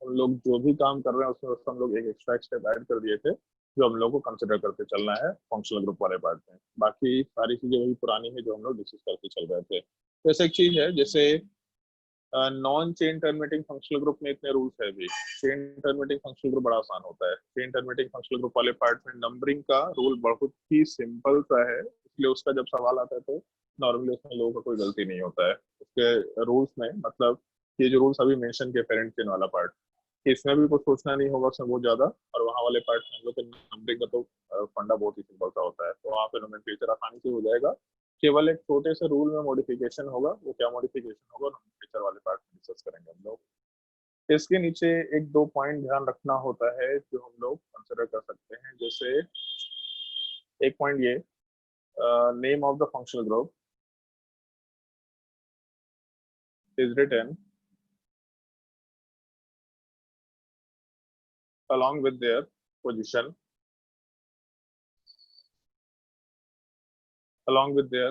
हम लोग जो भी काम कर रहे हैं उसमें हम लोग एक एक्स्ट्रा स्टेप ऐड कर दिए थे जो हम लोग को कंसिडर करते चलना है फंक्शनल ग्रुप वाले पार्ट में। बाकी सारी चीजें वही पुरानी है जो हम लोग डिस्कस करते चल रहे थे। तो ऐसा एक चीज है जैसे non chain terminating functional group में इतने रूल्स है भी। चेन टर्मिनेटिंग फंक्शनल ग्रुप बड़ा आसान होता है। चेन टर्मिनेटिंग फंक्शनल ग्रुप वाले पार्ट में नंबरिंग का रूल बहुत ही सिंपल सा है, इसलिए उसका जब सवाल आता है तो नॉर्मली उसमें लोगों का कोई गलती नहीं होता है उसके रूल्स में। मतलब ये जो रूल्स अभी मेंशन किए पेरेंट चेन वाला पार्ट, इसमें भी कुछ सोचना नहीं होगा उसमें बहुत ज्यादा। और वहाँ वाले पार्ट में हम लोग के नंबरिंग का तो फंडा बहुत ही सिंपल सा होता है, तो वहाँ पे नोमेनक्लेचर आसानी से हो जाएगा। केवल एक छोटे से रूल में मॉडिफिकेशन होगा, वो क्या मॉडिफिकेशन होगा नोमेनक्लेचर वाले पार्ट में डिस्कस करेंगे हम लोग। इसके नीचे 1-2 पॉइंट ध्यान रखना होता है जो हम लोग कंसिडर कर सकते हैं। जैसे एक पॉइंट ये name of the functional group is written along with their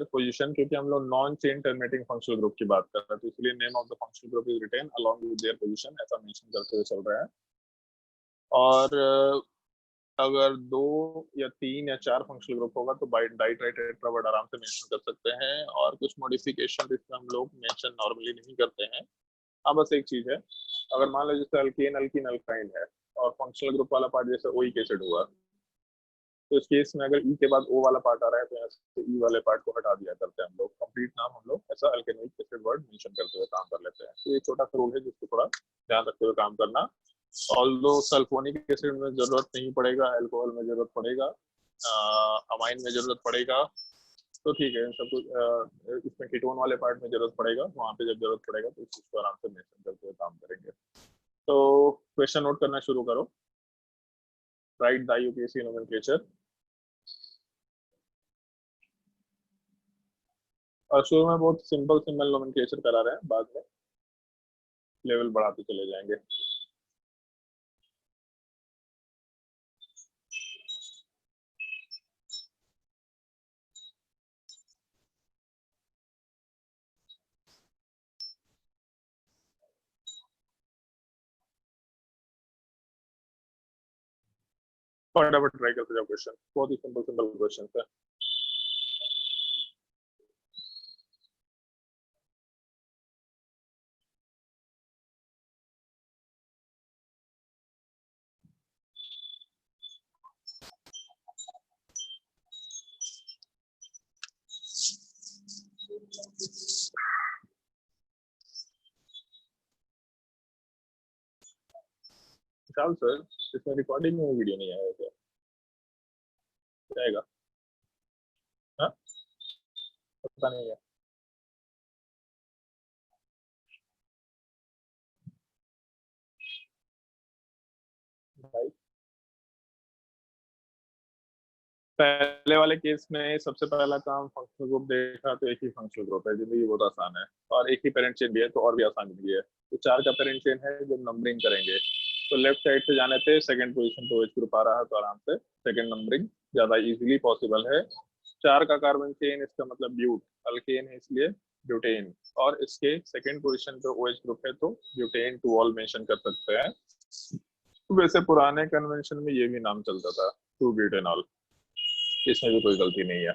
position क्योंकि हम लोग non chain terminating functional group की बात कर रहे हैं तो इसलिए name of the functional group is written along with their position ऐसा मेंशन करते हुए चल रहा है। और अगर 2 या 3 या 4 फंक्शनल ग्रुप होगा तो by di tri tetra word आराम से मेंशन कर सकते हैं। और कुछ मॉडिफिकेशन इसमें हम लोग मेंशन नॉर्मली नहीं करते हैं। हाँ बस एक चीज है अगर मान लो जैसे अल्केन अल्कीन अल्काइन है और फंक्शनल ग्रुप वाला पार्ट जैसे ओइक एसिड हुआ, तो इस केस में अगर ई के बाद ओ वाला पार्ट आ रहा है तो यहाँ से ई वाले पार्ट को हटा दिया करते हैं हम लोग। कंप्लीट नाम हम लोग ऐसा अल्केनोइक एसिड वर्ड मेंशन करते हुए काम कर लेते हैं। तो ये छोटा सा रूल है जिसको थोड़ा ध्यान रखते हुए काम करना। ऑल्दो सल्फोनिक एसिड में जरूरत नहीं पड़ेगा, अल्कोहल में जरूरत पड़ेगा, अमाइन में जरूरत पड़ेगा, तो ठीक है। सब कुछ इसमें कीटोन वाले पार्ट में जरूरत पड़ेगा, वहां पे जब जरूरत पड़ेगा तो इस चीज को आराम से मेंशन करते हुए काम करेंगे। तो क्वेश्चन नोट करना शुरू करो। Right the IUPAC nomenclature. और शुरू में बहुत सिंपल सिंपल नोमेनक्लेचर करा रहे हैं, बाद में लेवल बढ़ाते चले जाएंगे। फटाफट ट्राई करते जाओ क्वेश्चन, बहुत ही सिंपल सिंपल क्वेश्चन है। विशाल सर, इसमें रिकॉर्डिंग में वीडियो नहीं आया क्या? आएगा? हाँ, पता नहीं है भाई। पहले वाले केस में सबसे पहला काम फंक्शनल ग्रुप देखा तो एक ही फंक्शनल ग्रुप है, जिंदगी बहुत आसान है। और एक ही पेरेंट चेन भी है तो और भी आसान जिंदगी है। तो 4 का पेरेंट चेन है जब नंबरिंग करेंगे तो लेफ्ट साइड से जाने पे सेकंड पोजीशन पे OH ग्रुप आ रहा है तो आराम से सेकंड नंबरिंग ज्यादा इजीली पॉसिबल है। 4 का कार्बन चेन, इसका मतलब ब्यूट, अल्केन है इसलिए ब्यूटेन, और इसके सेकंड पोजीशन पे OH ग्रुप है तो ब्यूटेन टू ऑल मेंशन कर सकते हैं। वैसे पुराने कन्वेंशन में ये भी नाम चलता था, टू ब्यूटेनॉल, इसमें भी कोई गलती नहीं है।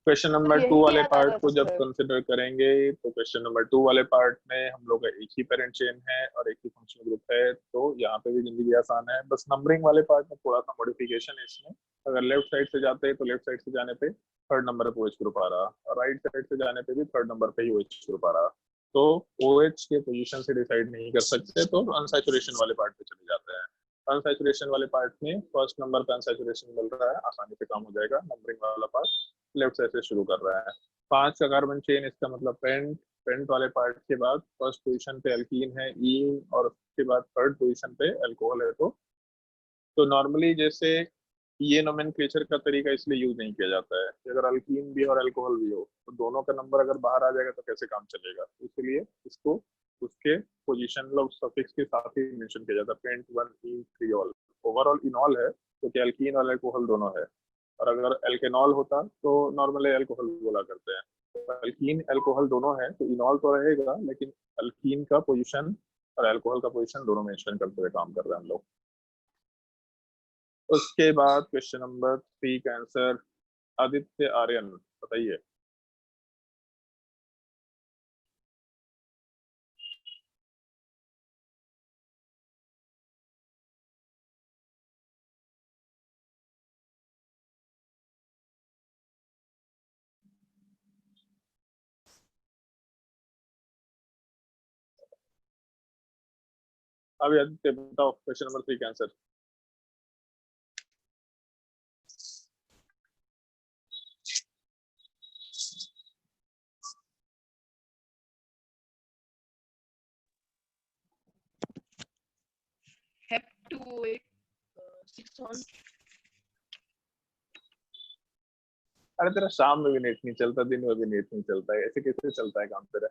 क्वेश्चन नंबर 2 वाले पार्ट को जब कंसिडर करेंगे तो क्वेश्चन नंबर 2 वाले पार्ट में हम लोग का एक ही पेरेंट चेन है और एक ही फंक्शनल ग्रुप है, तो यहाँ पे भी जिंदगी आसान है। बस नंबरिंग वाले पार्ट में थोड़ा सा मॉडिफिकेशन है इसमें। अगर लेफ्ट साइड से जाते हैं तो लेफ्ट साइड से जाने पे थर्ड नंबर पे OH ग्रुप आ रहा, और राइट साइड से जाने पे भी थर्ड नंबर पे ही OH ग्रुप आ रहा। तो OH के पोजिशन से डिसाइड नहीं कर सकते तो अनसैचुरेशन वाले पार्ट पे चले जाते हैं। अनसैचुरेशन वाले पार्ट में फर्स्ट नंबर पे अनसैचुरेशन मिल रहा है, आसानी से काम हो जाएगा। नंबरिंग वाला पार्ट लेफ्ट साइड से शुरू कर रहा है। 5 का कार्बन चेन, इसका मतलब पेंट, पेंट वाले पार्ट के बाद फर्स्ट पोजीशन पे अल्कीन है ईन, और उसके बाद थर्ड पोजीशन पे अल्कोहल है। तो नॉर्मली जैसे ये नोमेनक्लेचर का तरीका इसलिए यूज नहीं किया जाता है कि अगर अल्कीन भी और अल्कोहल भी हो तो दोनों का नंबर अगर बाहर आ जाएगा तो कैसे काम चलेगा, इसलिए इसको उसके पोजीशन मतलब सफिक्स के साथ ही मेंशन किया जाता है। पेंट 1 ईन 3 ऑल, ओवरऑल इनॉल है क्योंकि अल्कीन और अल्कोहल दोनों है। और अगर एल्केनॉल होता तो नॉर्मली अल्कोहल बोला करते हैं। तो अल्कीन अल्कोहल दोनों है तो इनॉल तो रहेगा, लेकिन अल्कीन का पोजीशन और अल्कोहल का पोजीशन दोनों मेंशन करते हुए काम कर रहे हैं हम लोग। उसके बाद क्वेश्चन नंबर 3 का आंसर आदित्य आर्यन, बताइए। अभी आदित्य बताओ क्वेश्चन नंबर 3 का आंसर। Hep 286 अरे तेरा शाम में भी नेट नहीं चलता, दिन में भी नेट नहीं चलता है, ऐसे कैसे चलता है काम तेरा?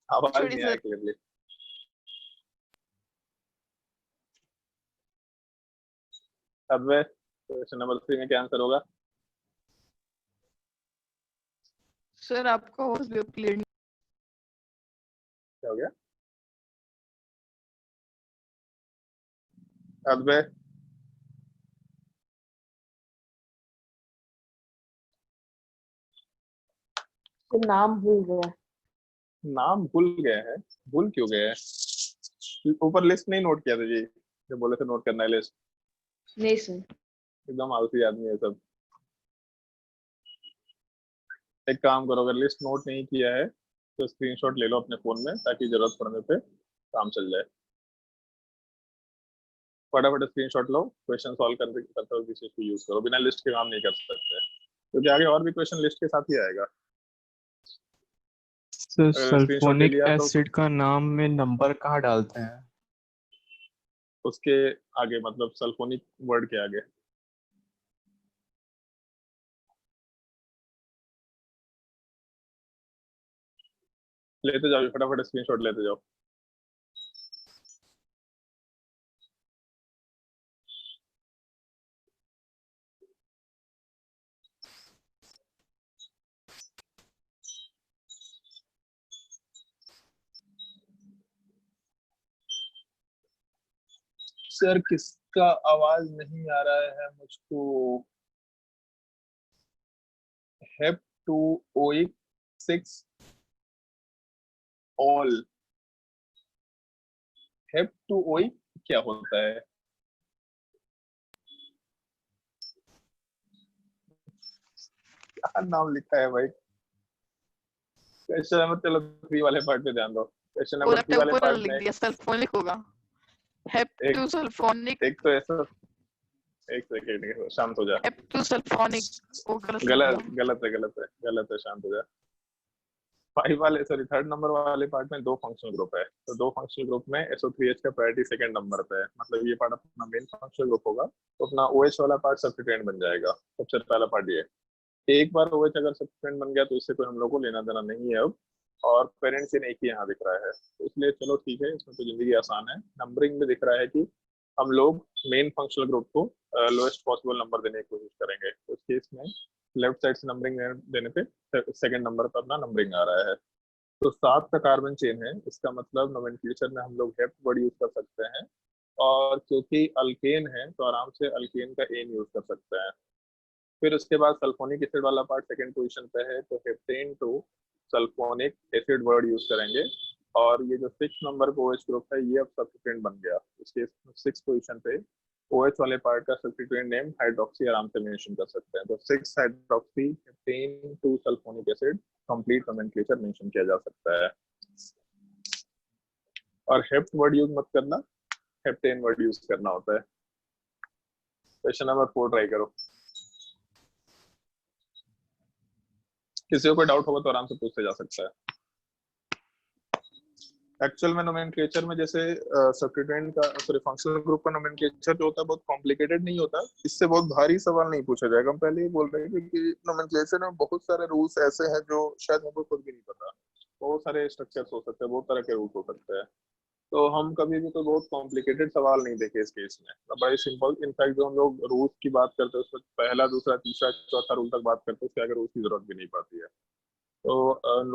आवाज छोड़िए नहीं आया सर। क्लियरली। अब क्वेश्चन नंबर 3 में क्या आंसर होगा? सर आपका वॉइस भी क्लियर नहीं। क्या हो गया? अब नाम भूल गया। नाम भूल गए हैं, भूल क्यों गए हैं? ऊपर लिस्ट नहीं नोट किया था जी, जो बोले थे नोट करना है लिस्ट? नहीं सर। एकदम आलसी आदमी है सब। एक काम करो, अगर लिस्ट नोट नहीं किया है तो स्क्रीनशॉट ले लो अपने फोन में, ताकि जरूरत पड़ने पे काम चल जाए। फटाफट स्क्रीनशॉट लो, क्वेश्चन सॉल्व करते करते हुए चीज को यूज करो, बिना लिस्ट के काम नहीं कर सकते, क्योंकि आगे और भी क्वेश्चन लिस्ट के साथ ही आएगा। सर अगर स्क्रीनशॉट ले सल्फोनिक लिया तो एसिड का नाम में नंबर कहाँ डालते हैं? उसके आगे, मतलब सल्फोनिक वर्ड के आगे। लेते जाओ फटाफट स्क्रीनशॉट लेते जाओ। सर किसका आवाज नहीं आ रहा है मुझको? हेप टू ओइक 6 ऑल। हेप टू ओइक क्या होता है? क्या नाम लिखा है भाई? क्वेश्चन नंबर, चलो 3 वाले पार्ट पे ध्यान दो। क्वेश्चन हो नंबर सकता 3 है वाले ऊपर पार्ट लिख में दिया सल्फोनिक होगा। एक हेप्टूसल्फोनिक। एक तो ऐसा, एक सेकेंड शांत हो जा। हेप्टूसल्फोनिक वो गलत लिख गलत दिया। गलत है, गलत है, गलत है, शांत हो जा। 5 वाले, सॉरी 3rd नंबर वाले पार्ट में 2 फंक्शनल ग्रुप है, तो 2 फंक्शनल ग्रुप में SO3H का प्रायोरिटी 2nd नंबर पे है, मतलब ये पार्ट अपना मेन फंक्शनल ग्रुप होगा, तो अपना OH वाला पार्ट सब्स्टिट्यूएंट बन जाएगा। सबसे पहला पार्ट ये। एक बार OH अगर सब्स्टिट्यूएंट बन गया तो इससे कोई हम लोग को लेना देना नहीं है अब, और पेरेंट्स इन एक ही यहाँ दिख रहा है, तो इसलिए चलो ठीक है, इसमें तो जिंदगी आसान है। नंबरिंग में दिख रहा है कि हम लोग मेन फंक्शनल ग्रुप को लोएस्ट पॉसिबल नंबर देने की कोशिश करेंगे, तो इस केस में लेफ्ट साइड से नंबरिंग देने पे 2nd नंबर पर अपना नंबरिंग आ रहा है। तो 7 का कार्बन चेन है, इसका मतलब नोमेनक्लेचर में हम लोग हेप्ट वर्ड यूज कर सकते हैं, और क्योंकि अल्केन है तो आराम से अल्केन का एन यूज कर सकते हैं। फिर उसके बाद सल्फोनिक एसिड वाला पार्ट 2nd पोजीशन पे है, तो heptane two sulphonic acid word use करेंगे, और ये जो 6 नंबर का OH ग्रुप है ये अब सब्स्टिट्यूएंट बन गया, इसके 6 पोजीशन पे OH वाले पार्ट का सब्स्टिट्यूएंट नेम हाइड्रोक्सी आराम से मेंशन कर सकते हैं, तो 6 hydroxy heptane two sulphonic acid complete nomenclature mention किया जा सकता है। और हेप्ट वर्ड यूज मत करना, हेप्टेन वर्ड यूज करना होता है। क्वेश्चन नंबर 4 ट्राई करो। किसी को कोई डाउट होगा तो आराम से पूछते जा सकता है। एक्चुअल में नोमेनक्लेचर में जैसे सब्स्टिट्यूएंट का, सॉरी फंक्शनल ग्रुप का नोमेनक्लेचर जो होता है बहुत कॉम्प्लिकेटेड नहीं होता, इससे बहुत भारी सवाल नहीं पूछा जाएगा। हम पहले ही बोल रहे हैं कि नोमेनक्लेचर में बहुत सारे रूल्स ऐसे हैं जो शायद हमको खुद भी नहीं पता, बहुत सारे स्ट्रक्चर्स हो सकते हैं, बहुत तरह के रूल्स हो सकते हैं, तो हम कभी भी कोई बहुत कॉम्प्लिकेटेड सवाल नहीं देखे इस केस में, बड़ा सिंपल। इनफैक्ट जो हम लोग रूल्स की बात करते हैं उसमें पहला, दूसरा, तीसरा, चौथा रूल तक बात करते हैं, उसके आगे रूल्स की जरूरत भी नहीं पड़ती है, तो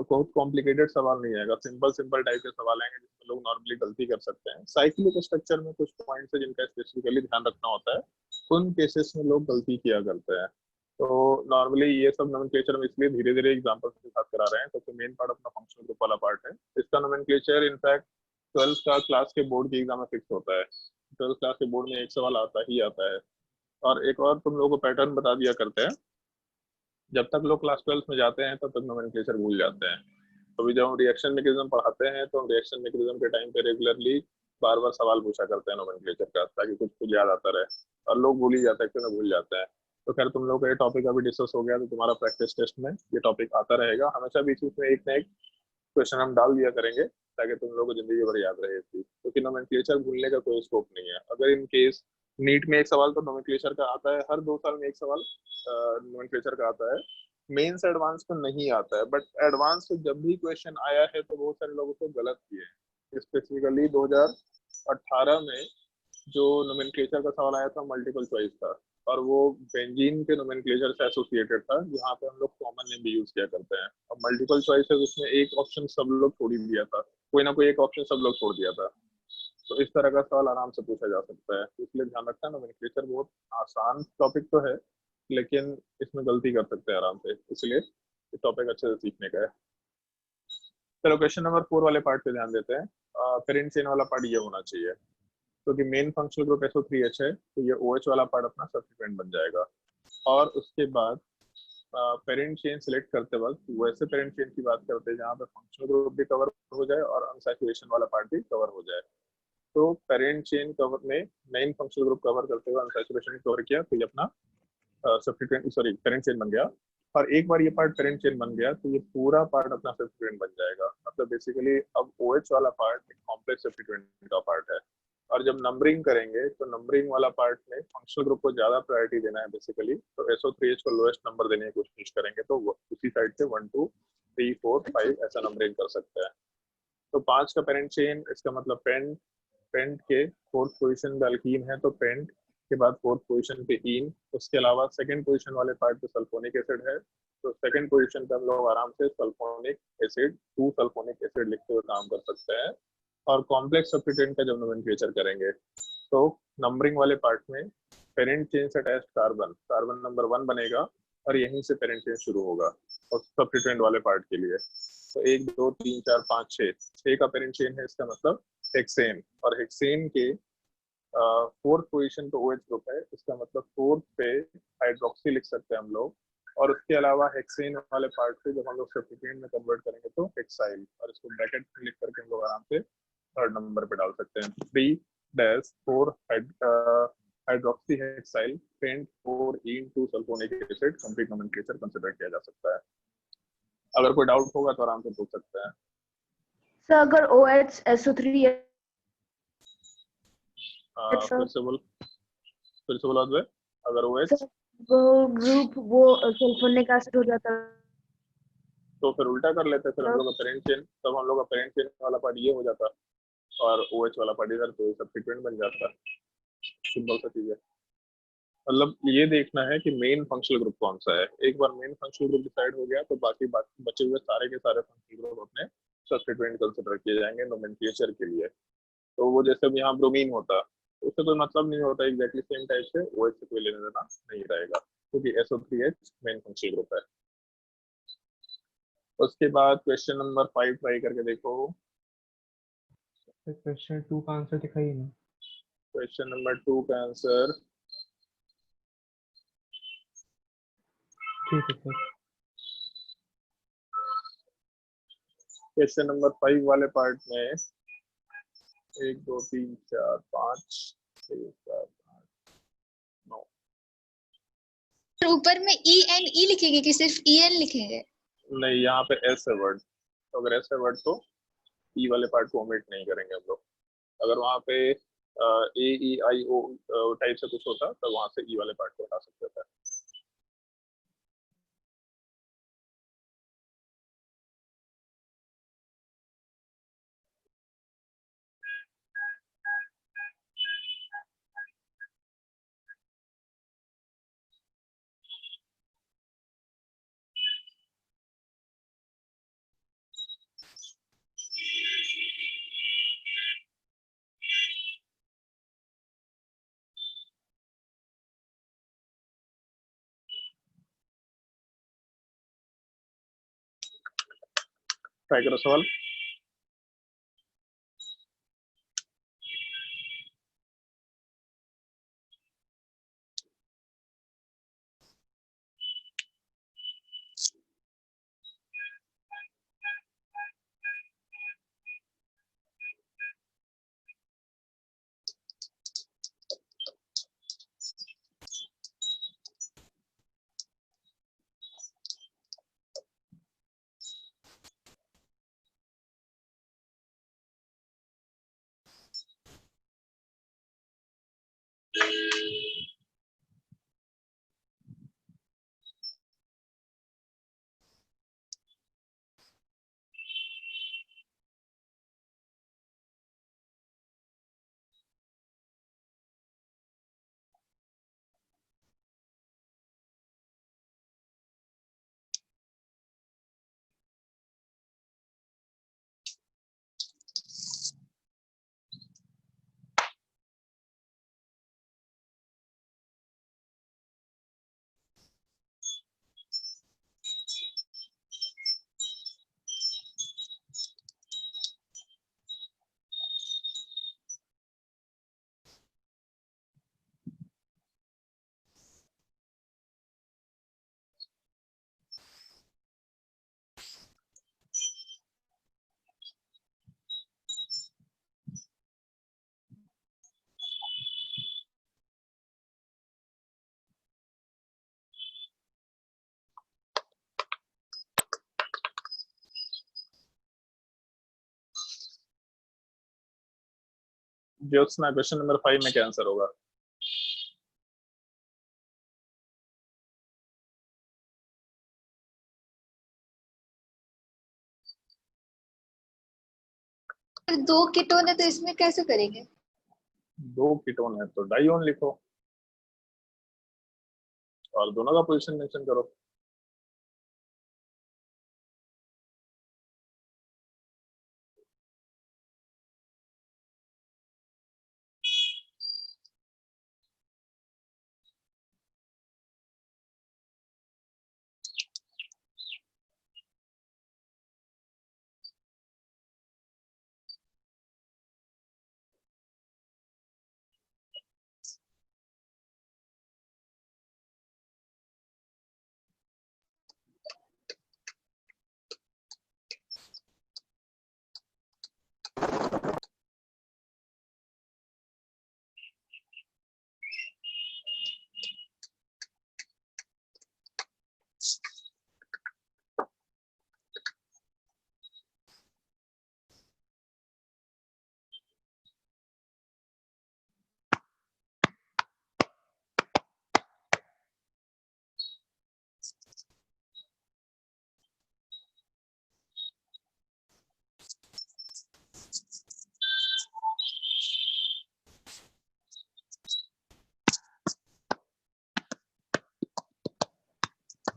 बहुत कॉम्प्लिकेटेड सवाल नहीं आएगा, सिंपल सिंपल टाइप के सवाल आएंगे जिसमें लोग नॉर्मली गलती कर सकते हैं। साइक्लिक स्ट्रक्चर में कुछ पॉइंट्स है जिनका स्पेसिफिकली ध्यान रखना होता है, उन केसेस में लोग गलती किया करते हैं, तो नॉर्मली ये सब नोमेनक्लेचर में इसलिए धीरे धीरे एग्जांपल्स के साथ करा रहे हैं। सबसे मेन पार्ट अपना फंक्शनल ग्रुप वाला पार्ट है, इसका नोमेनक्लेचर इनफैक्ट 12th का क्लास के बोर्ड के एग्जाम में फिक्स होता है, 12th क्लास के बोर्ड में एक सवाल आता ही आता है। और एक और तुम लोगों को पैटर्न बता दिया करते हैं, जब तक लोग क्लास 12th में जाते हैं तब तक नोमेनक्लेचर भूल जाते हैं, तो भी जब हम रिएक्शन मैकेनिज्म पढ़ाते हैं तो हम रिएक्शन मैकेनिज्म के टाइम पे रेगुलरली बार बार सवाल पूछा करते हैं नोमेनक्लेचर का, ताकि कुछ कुछ याद आता रहे, और लोग भूल ही जाते हैं, क्यों ना भूल जाते हैं। तो खैर तुम लोग का ये टॉपिक अभी डिस्कस हो गया, तो तुम्हारा प्रैक्टिस टेस्ट में ये टॉपिक आता रहेगा हमेशा, बीच बीच में एक ना एक क्वेश्चन हम डाल दिया करेंगे, ताकि तुम लोग को जिंदगी भर याद रहे थी, क्योंकि नोमेनक्लेचर भूलने का कोई स्कोप नहीं है। अगर इन केस नीट में एक सवाल तो नोमेनक्लेचर का आता है, हर 2 साल में एक सवाल नोमेनक्लेचर का आता है, मेंस एडवांस में नहीं आता है, बट एडवांस से जब भी क्वेश्चन आया है तो बहुत सारे लोगों को गलत किए। स्पेसिफिकली 2018 में जो नोमेनक्लेचर का सवाल आया था मल्टीपल चॉइस था, और वो बेंजीन के नोमेनक्लेचर से एसोसिएटेड था, जहाँ पे हम लोग कॉमन नेम भी यूज किया करते हैं। और मल्टीपल चॉइस है उसमें एक ऑप्शन सब लोग छोड़ ही दिया था, कोई ना कोई एक ऑप्शन सब लोग छोड़ दिया था, तो इस तरह का सवाल आराम से पूछा जा सकता है, इसलिए ध्यान रखना। नोमेनक्लेचर बहुत आसान टॉपिक तो है, लेकिन इसमें गलती कर सकते हैं आराम से, इसलिए ये टॉपिक अच्छे से सीखने का है। चलो क्वेश्चन नंबर 4 वाले पार्ट पे ध्यान देते हैं। पेरेंट चेन वाला पार्ट ये होना चाहिए, क्योंकि मेन फंक्शनल ग्रुप SO3H है, तो ये OH वाला पार्ट अपना सब्स्टिट्यूएंट बन जाएगा। और उसके बाद पेरेंट चेन सिलेक्ट करते वक्त वैसे पेरेंट चेन की बात करते हैं जहाँ पे फंक्शनल ग्रुप भी कवर हो जाए और अनसैचुरेशन वाला पार्ट भी कवर हो जाए। तो पेरेंट चेन कवर में मेन फंक्शनल ग्रुप कवर करते हुए अनसैचुरेशन कवर किया, तो ये अपना सब्स्टिट्यूएंट सॉरी पेरेंट चेन बन गया। और एक बार ये पार्ट पेरेंट चेन बन गया तो ये पूरा पार्ट अपना सब्स्टिट्यूएंट बन जाएगा। मतलब बेसिकली अब OH वाला पार्ट एक कॉम्प्लेक्स सब्स्टिट्यूएंट का पार्ट है। और जब नंबरिंग करेंगे तो नंबरिंग वाला पार्ट में फंक्शनल ग्रुप को ज्यादा प्रायोरिटी देना है बेसिकली, तो SO3H को लोएस्ट नंबर देने की कोशिश करेंगे, तो उसी साइड से 1 2 3 4 5 ऐसा नंबरिंग कर सकते हैं। तो 5 का पेरेंट चेन, इसका मतलब पेंट के 4th पोजीशन पे अल्कीन है तो पेंट के बाद 4th पोजीशन पे इन, उसके अलावा सेकंड पोजीशन वाले पार्ट पे सल्फोनिक एसिड है, तो सेकंड पोजीशन पे हम लोग आराम से सल्फोनिक एसिड 2 सल्फोनिक एसिड लिखते हुए काम कर सकते हैं। और कॉम्प्लेक्स सब्स्टिट्यूएंट का जब नोमेनक्लेचर करेंगे तो नंबरिंग वाले पार्ट में पेरेंट चेन से अटैच्ड कार्बन नंबर 1 बनेगा और यहीं से पेरेंट चेन शुरू होगा और सब्स्टिट्यूएंट वाले पार्ट के लिए। तो 1 2 3 4 5 6 का पेरेंट चेन है, इसका मतलब हेक्सेन। और हेक्सेन के 4th पोजीशन पे OH ग्रुप है, इसका मतलब 4th पे हाइड्रोक्सी लिख सकते हैं हम लोग। और उसके अलावा हेक्सेन वाले पार्ट पे जब हम लोग सब्स्टिट्यूएंट में कन्वर्ट करेंगे तो हेक्साइल, और इसको ब्रैकेट में लिख करके हम लोग आराम से 3rd नंबर पे डाल सकते हैं। 3-4 हाइड्रोक्सी हेक्साइल पेंट 4 इन 2 sulphonic acid complete nomenclature consider किया जा सकता है। अगर कोई डाउट होगा तो आराम से पूछ सकते हैं। सर अगर OH SO3 फिर से बोलो अद्वैत। अगर OH ग्रुप वो सल्फोनिक एसिड हो जाता है, तो फिर उल्टा कर लेते, फिर हम लोग का पेरेंट चेन, तब हम लोग का पेरेंट चेन वाला पार्ट ये हो जाता और OH वाला पार्ट इधर, तो सब्स्टिट्यूएंट बन जाता। सिंपल सा चीज है। मतलब ये देखना है कि मेन फंक्शनल ग्रुप कौन सा है। एक बार मेन फंक्शनल ग्रुप डिसाइड हो गया तो बाकी बचे हुए सारे के सारे फंक्शनल ग्रुप अपने सब्स्टिट्यूएंट कंसीडर किए जाएंगे नोमेनक्लेचर के लिए। तो वो जैसे यहाँ ब्रोमीन होता, उससे कोई मतलब नहीं होता एग्जैक्टली सेम टाइप से, OH से कोई लेने देना नहीं रहेगा, क्योंकि SO3H मेन फंक्शनल ग्रुप है। उसके बाद क्वेश्चन नंबर 5 ट्राई करके देखो। क्वेश्चन 2 का आंसर दिखाइए ना। क्वेश्चन नंबर 2 का आंसर ठीक है सर। क्वेश्चन नंबर 5 वाले पार्ट में 1 2 3 4 5 6 7 8 9 ऊपर में ENE लिखेंगे कि सिर्फ EN लिखेंगे? नहीं, यहाँ पे S है वर्ड, तो अगर S है वर्ड तो E वाले पार्ट को ओमिट नहीं करेंगे हम लोग। अगर वहाँ पे AEIO टाइप से कुछ होता तो वहाँ से E वाले पार्ट को हटा सकते थे। ट्राई करो सवाल। ज्योत्सना क्वेश्चन नंबर 5 में क्या आंसर होगा? दो कीटोन है तो इसमें कैसे करेंगे? 2 कीटोन है तो डाइऑन लिखो और दोनों का पोजीशन मेंशन करो।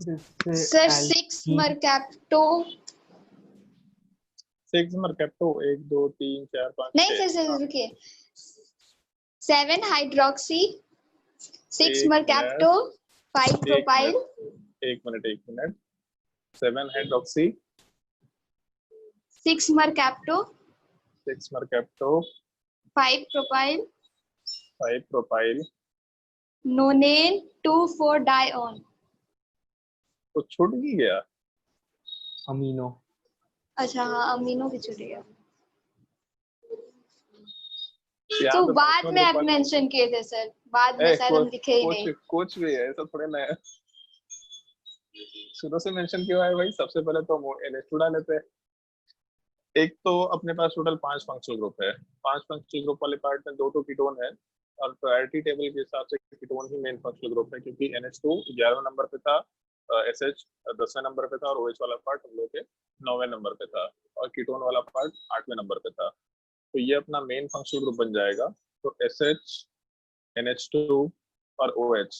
सर 6 मरकैप्टो 6 मरकैप्टो 1 2 3 4 5 नहीं 6। सर रुकिए 7 हाइड्रोक्सी 6 एक मरकैप्टो 5 प्रोपाइल एक minute 7 hydroxy 6 mercapto 6 mercapto 5 propyl 5 propyl नोनेन 2,4 डाइऑन। तो छूट ही गया। अमीनो। अच्छा हाँ अमीनो भी छूट गया। यहाँ तो पे बाद फंक्शनल में ग्रुप आप मेंशन किए थे सर, बाद में शायद हम लिखे ही नहीं। कुछ भी है ऐसा थोड़े ना है। शुरू से मेंशन क्यों है भाई? सबसे पहले तो NH2 डाले थे। एक तो अपने पास टोटल 5 फंक्शनल ग्रुप है। 5 फंक्शनल ग्रुप वाले पार्ट में 2 कीटोन है और प्रायोरिटी टेबल के हिसाब से कीटोन ही मेन फंक्शनल ग्रुप है, क्योंकि NH2 11वें नंबर पे था, SH 10वें नंबर पे था और OH वाला पार्ट हम लोग के 9वें नंबर पे था और कीटोन वाला पार्ट 8वें नंबर पे था। तो ये अपना मेन फंक्शनल ग्रुप बन जाएगा। तो SH NH2 और OH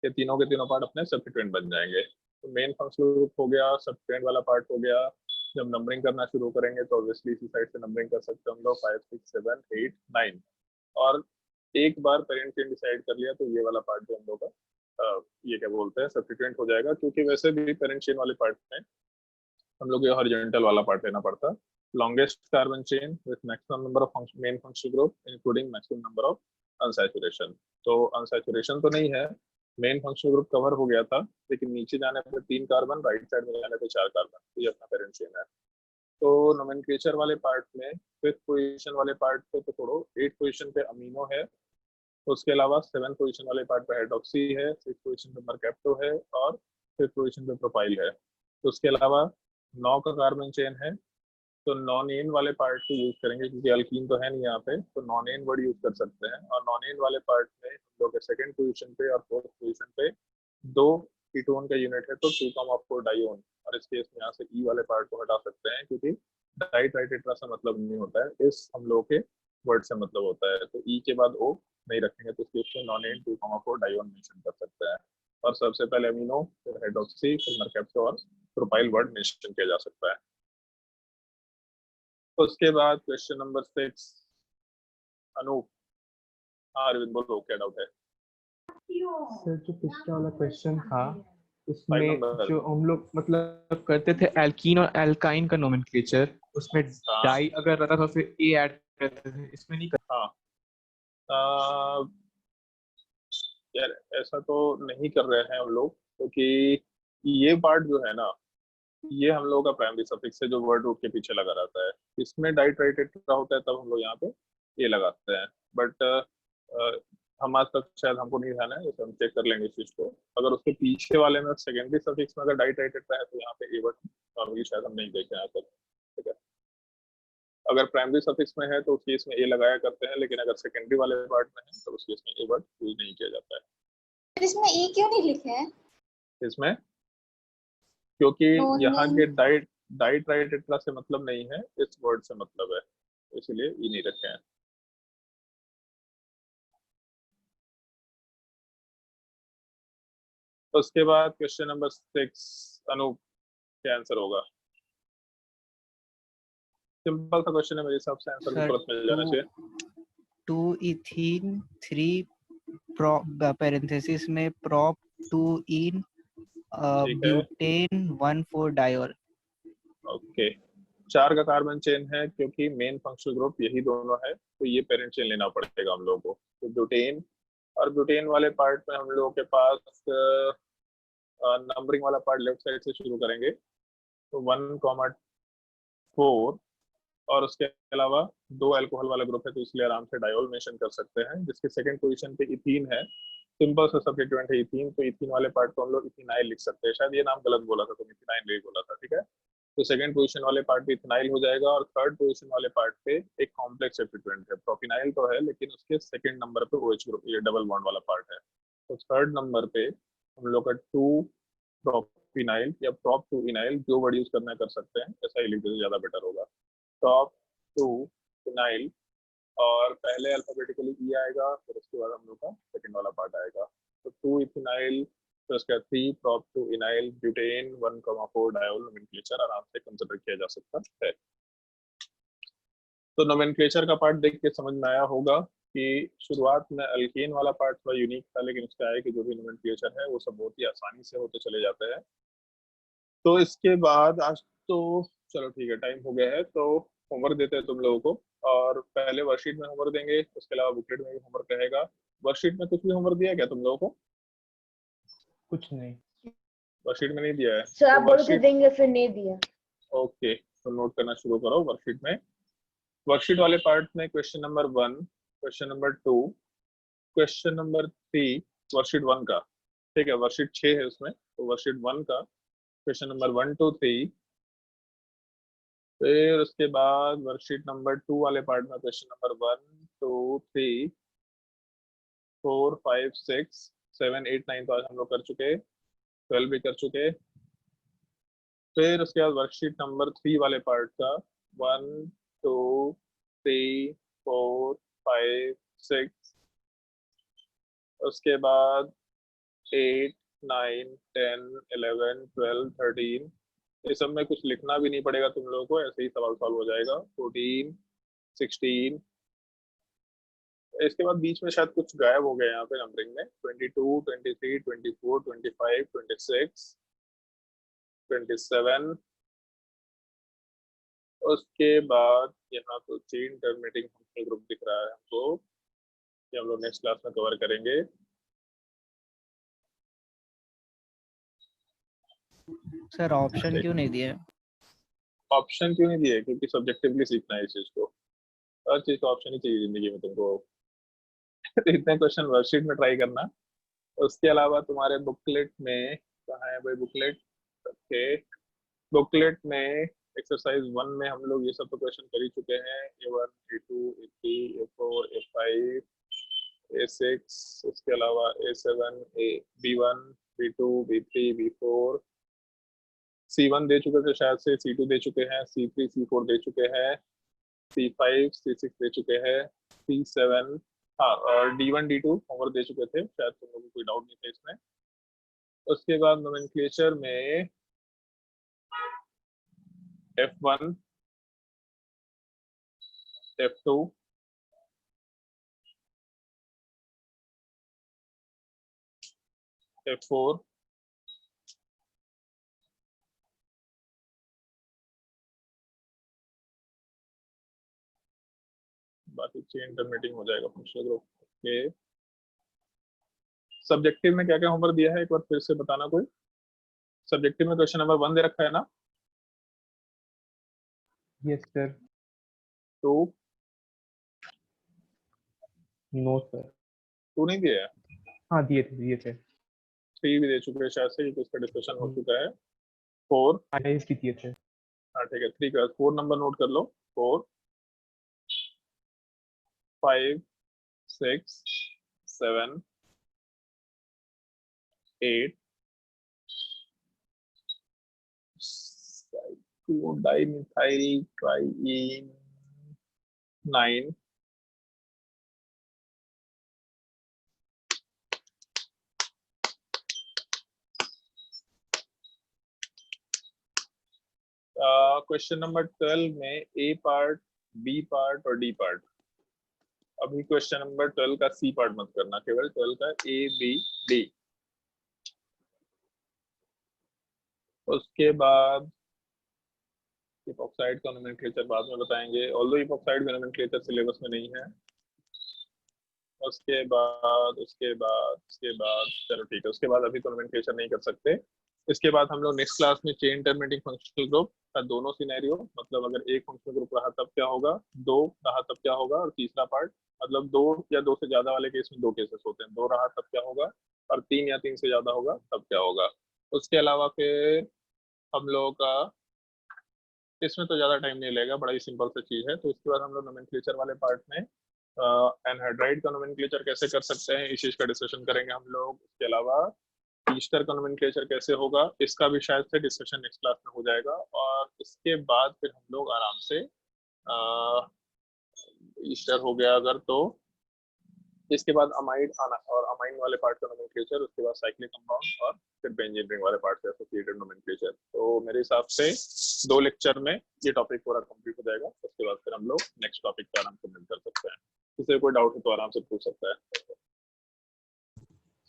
ये तीनों के तीनों पार्ट अपने सब्स्टिट्यूएंट बन जाएंगे। तो मेन फंक्शनल ग्रुप हो गया, सब्स्टिट्यूएंट वाला पार्ट हो गया। जब नंबरिंग करना शुरू करेंगे तो ऑब्वियसली इसी साइड से नंबरिंग कर सकते हैं हम लोग 5 6 7 8 9 और एक बार पेरेंट चेन डिसाइड कर लिया तो ये वाला पार्ट जो हम लोग का ये क्या बोलते हैं सब्स्टिट्यूएंट हो जाएगा, क्योंकि वैसे भी पेरेंट चेन वाले पार्ट में हम लोग ये हॉरिजॉन्टल वाला पार्ट लेना पड़ता। Longest carbon chain with maximum number of main functional group including maximum number of unsaturation. तो अनसैचुरेशन तो नहीं है, मेन फंक्शनल ग्रुप कवर हो गया था, लेकिन नीचे जाने पे 3 कार्बन, राइट साइड में जाने पे 4 कार्बन, ये अपना पेरेंट चेन है। तो नोमेनक्लेचर वाले पार्ट में 5th पोजीशन वाले पार्ट पे तो छोड़ो, 8th पोजीशन पे अमीनो है, उसके अलावा 7th पोजीशन वाले पार्ट पे हाइड्रोक्सी है, 6th पोजीशन पे मरकैप्टो है और 5th पोजीशन पे प्रोपाइल है। तो उसके अलावा 9 का कार्बन चेन है, तो नॉन एन वाले पार्ट को यूज करेंगे क्योंकि अल्कीन तो है नहीं यहाँ पे, तो नॉन एन वर्ड यूज कर सकते हैं। और नॉन एन वाले पार्ट में हम लोग सेकंड पोजीशन पे और 4th पोजीशन पे 2 कीटोन का यूनिट है, तो 2,4 डाइऑन। और इस केस में यहाँ से ई वाले पार्ट को हटा सकते हैं क्योंकि डाई ट्राइटेट्रा से मतलब नहीं होता है, इस हम लोग के वर्ड से मतलब होता है। तो ई के बाद ओ नहीं रखेंगे तो इसके उसमें नॉन एन 2,4 डाइऑन मेंशन कर सकते हैं। और सबसे पहले अमीनो, फिर हाइड्रोक्सी, फिर मरकैप्टो और प्रोपाइल वर्ड मेंशन किया जा सकता है। उसके बाद क्वेश्चन नंबर 6 अनूप। हाँ अरविंद बोलो, क्या डाउट है? सर जो पिछला वाला क्वेश्चन था उसमें 5 नंबर। जो हम लोग मतलब करते थे एल्कीन और एल्काइन का नोमेनक्लेचर, उसमें हाँ। डाई अगर रहता था फिर ए ऐड करते थे, इसमें नहीं करते। हाँ यार ऐसा तो नहीं कर रहे हैं हम लोग, क्योंकि ये पार्ट जो है ना, ये हम लोग का प्राइमरी सफिक्स है जो वर्ड रूट के पीछे लगा रहता है। इसमें डाइट्राइटेट्रा होता है तब हम लोग यहाँ पे ये लगाते हैं। बट हम आज तक शायद हमको नहीं ध्यान है, जैसे हम चेक कर लेंगे इस चीज को। अगर उसके पीछे वाले में सेकेंडरी सफिक्स में अगर डाइट्राइटेट्रा है तो यहाँ पे ए वर्ड नॉर्मली शायद हम नहीं देखे यहाँ तक। ठीक है, अगर प्राइमरी सफिक्स में है तो उस केस में ए लगाया करते हैं, लेकिन अगर सेकेंडरी वाले पार्ट में है तो उस केस में ए वर्ड यूज नहीं किया जाता है। इसमें ई क्यों नहीं लिखे हैं? इसमें क्योंकि यहाँ नोनेन के डाइट्राइटेट्रा से मतलब नहीं है, इस वर्ड से मतलब है, इसलिए ई नहीं रखे हैं। उसके बाद क्वेश्चन नंबर 6, अनूप क्या आंसर होगा? सिंपल सा क्वेश्चन है, मेरे हिसाब से आंसर भी तुरंत मिल जाना चाहिए। 2 इथीन 3 पैरेंथेसिस में prop 2 इन ठीक है, ब्यूटेन 1,4 डायोल। ओके। 4 का कार्बन चेन है, क्योंकि मेन फंक्शनल ग्रुप यही दोनों है, तो ये पेरेंट चेन लेना पड़ेगा हम लोगों को। तो ब्यूटेन, और ब्यूटेन वाले पार्ट में हम लोगों के पास नंबरिंग वाला पार्ट लेफ्ट साइड से शुरू करेंगे, तो 1,4, और उसके अलावा 2 अल्कोहल वाला ग्रुप है, तो इसलिए आराम से डायोल मेंशन कर सकते हैं, जिसके सेकंड पोजीशन पे इथीन है। सिंपल सा सब्स्टिट्यूएंट है इथीन, तो इथीन वाले पार्ट को हम लोग इथेनाइल लिख सकते हैं। शायद ये नाम गलत बोला था, तो इथेनाइल नहीं बोला था, ठीक है। तो सेकंड पोजीशन वाले पार्ट पे इथेनाइल हो जाएगा, और थर्ड पोजीशन वाले पार्ट पे एक कॉम्प्लेक्स सब्स्टिट्यूएंट है, प्रोपिनाइल तो है, लेकिन उसके सेकंड नंबर पे OH ग्रुप, ये डबल बॉन्ड वाला पार्ट है। तो थर्ड नंबर पे हम लोग का 2 प्रोपिनाइल या prop 2 इनाइल, जो वर्ड यूज करना है कर सकते हैं, ऐसा ही लिख देते ज्यादा बेटर होगा। prop 2 इनाइल, और पहले अल्फाबेटिकली ई आएगा, फिर उसके बाद हम लोग का सेकंड वाला पार्ट आएगा। तो 2 इथेनाइल, फिर उसके बाद 3 prop 2 इनाइल ब्यूटेन 1,4 डायोल नोमेनक्लेचर आराम से कंसीडर किया जा सकता है। तो नोमेनक्लेचर का पार्ट देख के समझ में आया होगा कि शुरुआत में अल्केन वाला पार्ट थोड़ा यूनिक था, लेकिन उसका है कि जो भी नोमेनक्लेचर है वो सब बहुत ही आसानी से होते चले जाते हैं। तो इसके बाद आज तो चलो ठीक है, टाइम हो गया है, तो होमवर्क देते हैं तुम लोगों को। और पहले वर्कशीट में होमवर्क देंगे, उसके अलावा बुकलेट में भी होमवर्क रहेगा। वर्कशीट में कुछ भी होमवर्क दिया क्या तुम लोगों को? कुछ नहीं वर्कशीट में नहीं दिया है? सर आप तो बोल के वर्कशीट, देंगे फिर नहीं दिया। ओके, तो नोट करना शुरू करो वर्कशीट में। वर्कशीट वाले पार्ट में question number 1, question number 2, question number 3 worksheet 1 का, ठीक है। वर्कशीट 6 है उसमें, तो वर्कशीट 1 का क्वेश्चन नंबर 1 2 3, फिर उसके बाद वर्कशीट नंबर 2 वाले पार्ट में क्वेश्चन नंबर 1 2 3 4 5 6 7 8 9 तो आज हम लोग कर चुके, 12 भी कर चुके। फिर उसके बाद वर्कशीट नंबर 3 वाले पार्ट का 1 2 3 4 5 6, उसके बाद 8 9 10 11 12 13, ये सब में कुछ लिखना भी नहीं पड़ेगा तुम लोगों को, ऐसे ही सवाल सॉल्व हो जाएगा। 14 16, इसके बाद बीच में शायद कुछ गायब हो गया यहाँ पे नंबरिंग में, 22 23 24 25 26 27, उसके बाद यहाँ तो चेन टर्मिनेटिंग फंक्शनल ग्रुप दिख रहा है हमको, ये हम लोग नेक्स्ट क्लास में कवर करेंगे। सर ऑप्शन क्यों नहीं दिए? ऑप्शन क्यों नहीं दिए? क्योंकि सब्जेक्टिवली सीखना है इस चीज को, हर चीज को ऑप्शन ही चाहिए जिंदगी में तुमको। इतने क्वेश्चन वर्कशीट में ट्राई करना। उसके अलावा तुम्हारे बुकलेट में, कहाँ है भाई बुकलेट? ओके, बुकलेट में एक्सरसाइज 1 में हम लोग ये सब तो क्वेश्चन कर ही चुके हैं, A1 A2 A3 A4 A5 A6, उसके अलावा A7 B1 B2 B3 B4, C1 दे चुके थे शायद से, C2 दे चुके हैं, C3 C4 दे चुके हैं, C5 C6 दे चुके हैं, C7, हाँ, और D1 D2 होमवर्क दे चुके थे, शायद तुम लोगों को कोई डाउट नहीं था इसमें। उसके बाद नोमेनक्लेचर में F1 F2 F4 बाकी चेन टर्मिनेटिंग हो जाएगा फंक्शनल ग्रुप के। सब्जेक्टिव में क्या क्या होमवर्क दिया है एक बार फिर से बताना कोई? सब्जेक्टिव में क्वेश्चन नंबर 1 दे रखा है ना? Yes sir. 2 no sir. 2 नहीं दिया है? हाँ दिए थे 3 भी दे चुके हैं शायद से, क्योंकि इसका डिस्कशन हो चुका है। 4, आईएस भी दिए थे। हाँ ठीक है, 3 का 4 नंबर नोट कर लो, 4 5 6 7 8 cyclodimethyl triene 9 क्वेश्चन नंबर 12 में ए पार्ट, बी पार्ट और डी पार्ट। अभी क्वेश्चन नंबर 12 का सी पार्ट मत करना, केवल 12 का ए बी डी। उसके बाद इपॉक्साइड का नोमेनक्लेचर बाद में बताएंगे, ऑल्दो इपॉक्साइड का नोमेनक्लेचर सिलेबस में नहीं है। उसके बाद चलो ठीक है, उसके बाद अभी तो नोमेनक्लेचर नहीं कर सकते। इसके बाद हम लोग नेक्स्ट क्लास में चेन टर्मिनेटिंग फंक्शनल ग्रुप का दोनों सिनेरियो, मतलब अगर एक फंक्शनल ग्रुप रहा तब क्या होगा, दो रहा तब क्या होगा, और तीसरा पार्ट मतलब दो या दो से ज्यादा वाले केस में दो केसेस होते हैं, दो रहा तब क्या होगा, और तीन या तीन से ज्यादा होगा तब क्या होगा। उसके अलावा फिर हम लोग का इसमें तो ज्यादा टाइम नहीं लगेगा, बड़ा ही सिंपल सा चीज है। तो इसके बाद हम लोग नोमेनक्लेचर वाले पार्ट में एनहाइड्राइड का नोमेनक्लेचर कैसे कर सकते हैं इस चीज का डिस्कशन करेंगे हम लोग। इसके अलावा ईस्टर का नोमेनक्लेचर कैसे होगा, इसका भी शायद से डिस्कशन नेक्स्ट क्लास में हो जाएगा। और इसके बाद फिर हम लोग आराम से ईस्टर हो गया अगर, तो इसके बाद अमाइड आना और अमाइन वाले पार्ट का नोमेनक्लेचर, उसके बाद साइक्लिक कंपाउंड और फिर बेंजीन रिंग वाले पार्ट से एसोसिएटेड नोमेनक्लेचर। तो मेरे हिसाब से 2 लेक्चर में ये टॉपिक पूरा कंप्लीट हो जाएगा। उसके बाद फिर हम लोग नेक्स्ट टॉपिक पे आराम से मिल कर सकते हैं। किसी कोई डाउट है तो आराम से पूछ सकता है।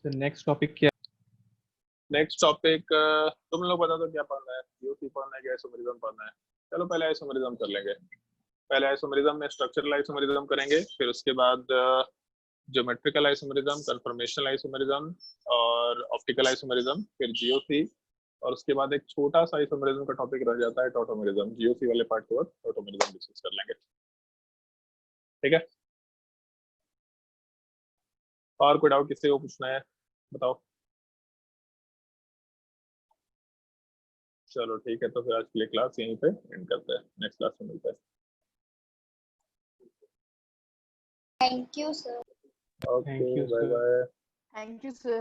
सर नेक्स्ट टॉपिक क्या? नेक्स्ट टॉपिक तुम लोग बता दो क्या पढ़ना है, यूसी पढ़ना है, आइसोमेरिज्म पढ़ना है? चलो पहले आइसोमेरिज्म कर लेंगे। पहले आइसोमेरिज्म में स्ट्रक्चरल आइसोमेरिज्म करेंगे, फिर उसके बाद ज्योमेट्रिकल आइसोमेरिज्म, कन्फर्मेशनल आइसोमेरिज्म और ऑप्टिकल आइसोमेरिज्म, फिर जीओसी, और उसके बाद एक छोटा सा आइसोमेरिज्म का टॉपिक रह जाता है टॉटोमेरिज्म। जीओसी वाले पार्ट के बाद टॉटोमेरिज्म डिस्कस कर लेंगे, ठीक है? और कोई डाउट किसी को पूछना है बताओ। चलो ठीक है, तो फिर आज के लिए क्लास यहीं पे एंड करते हैं, नेक्स्ट क्लास में मिलते हैं। Thank you sir. Okay, Thank you, bye sir. Bye. Thank you, sir.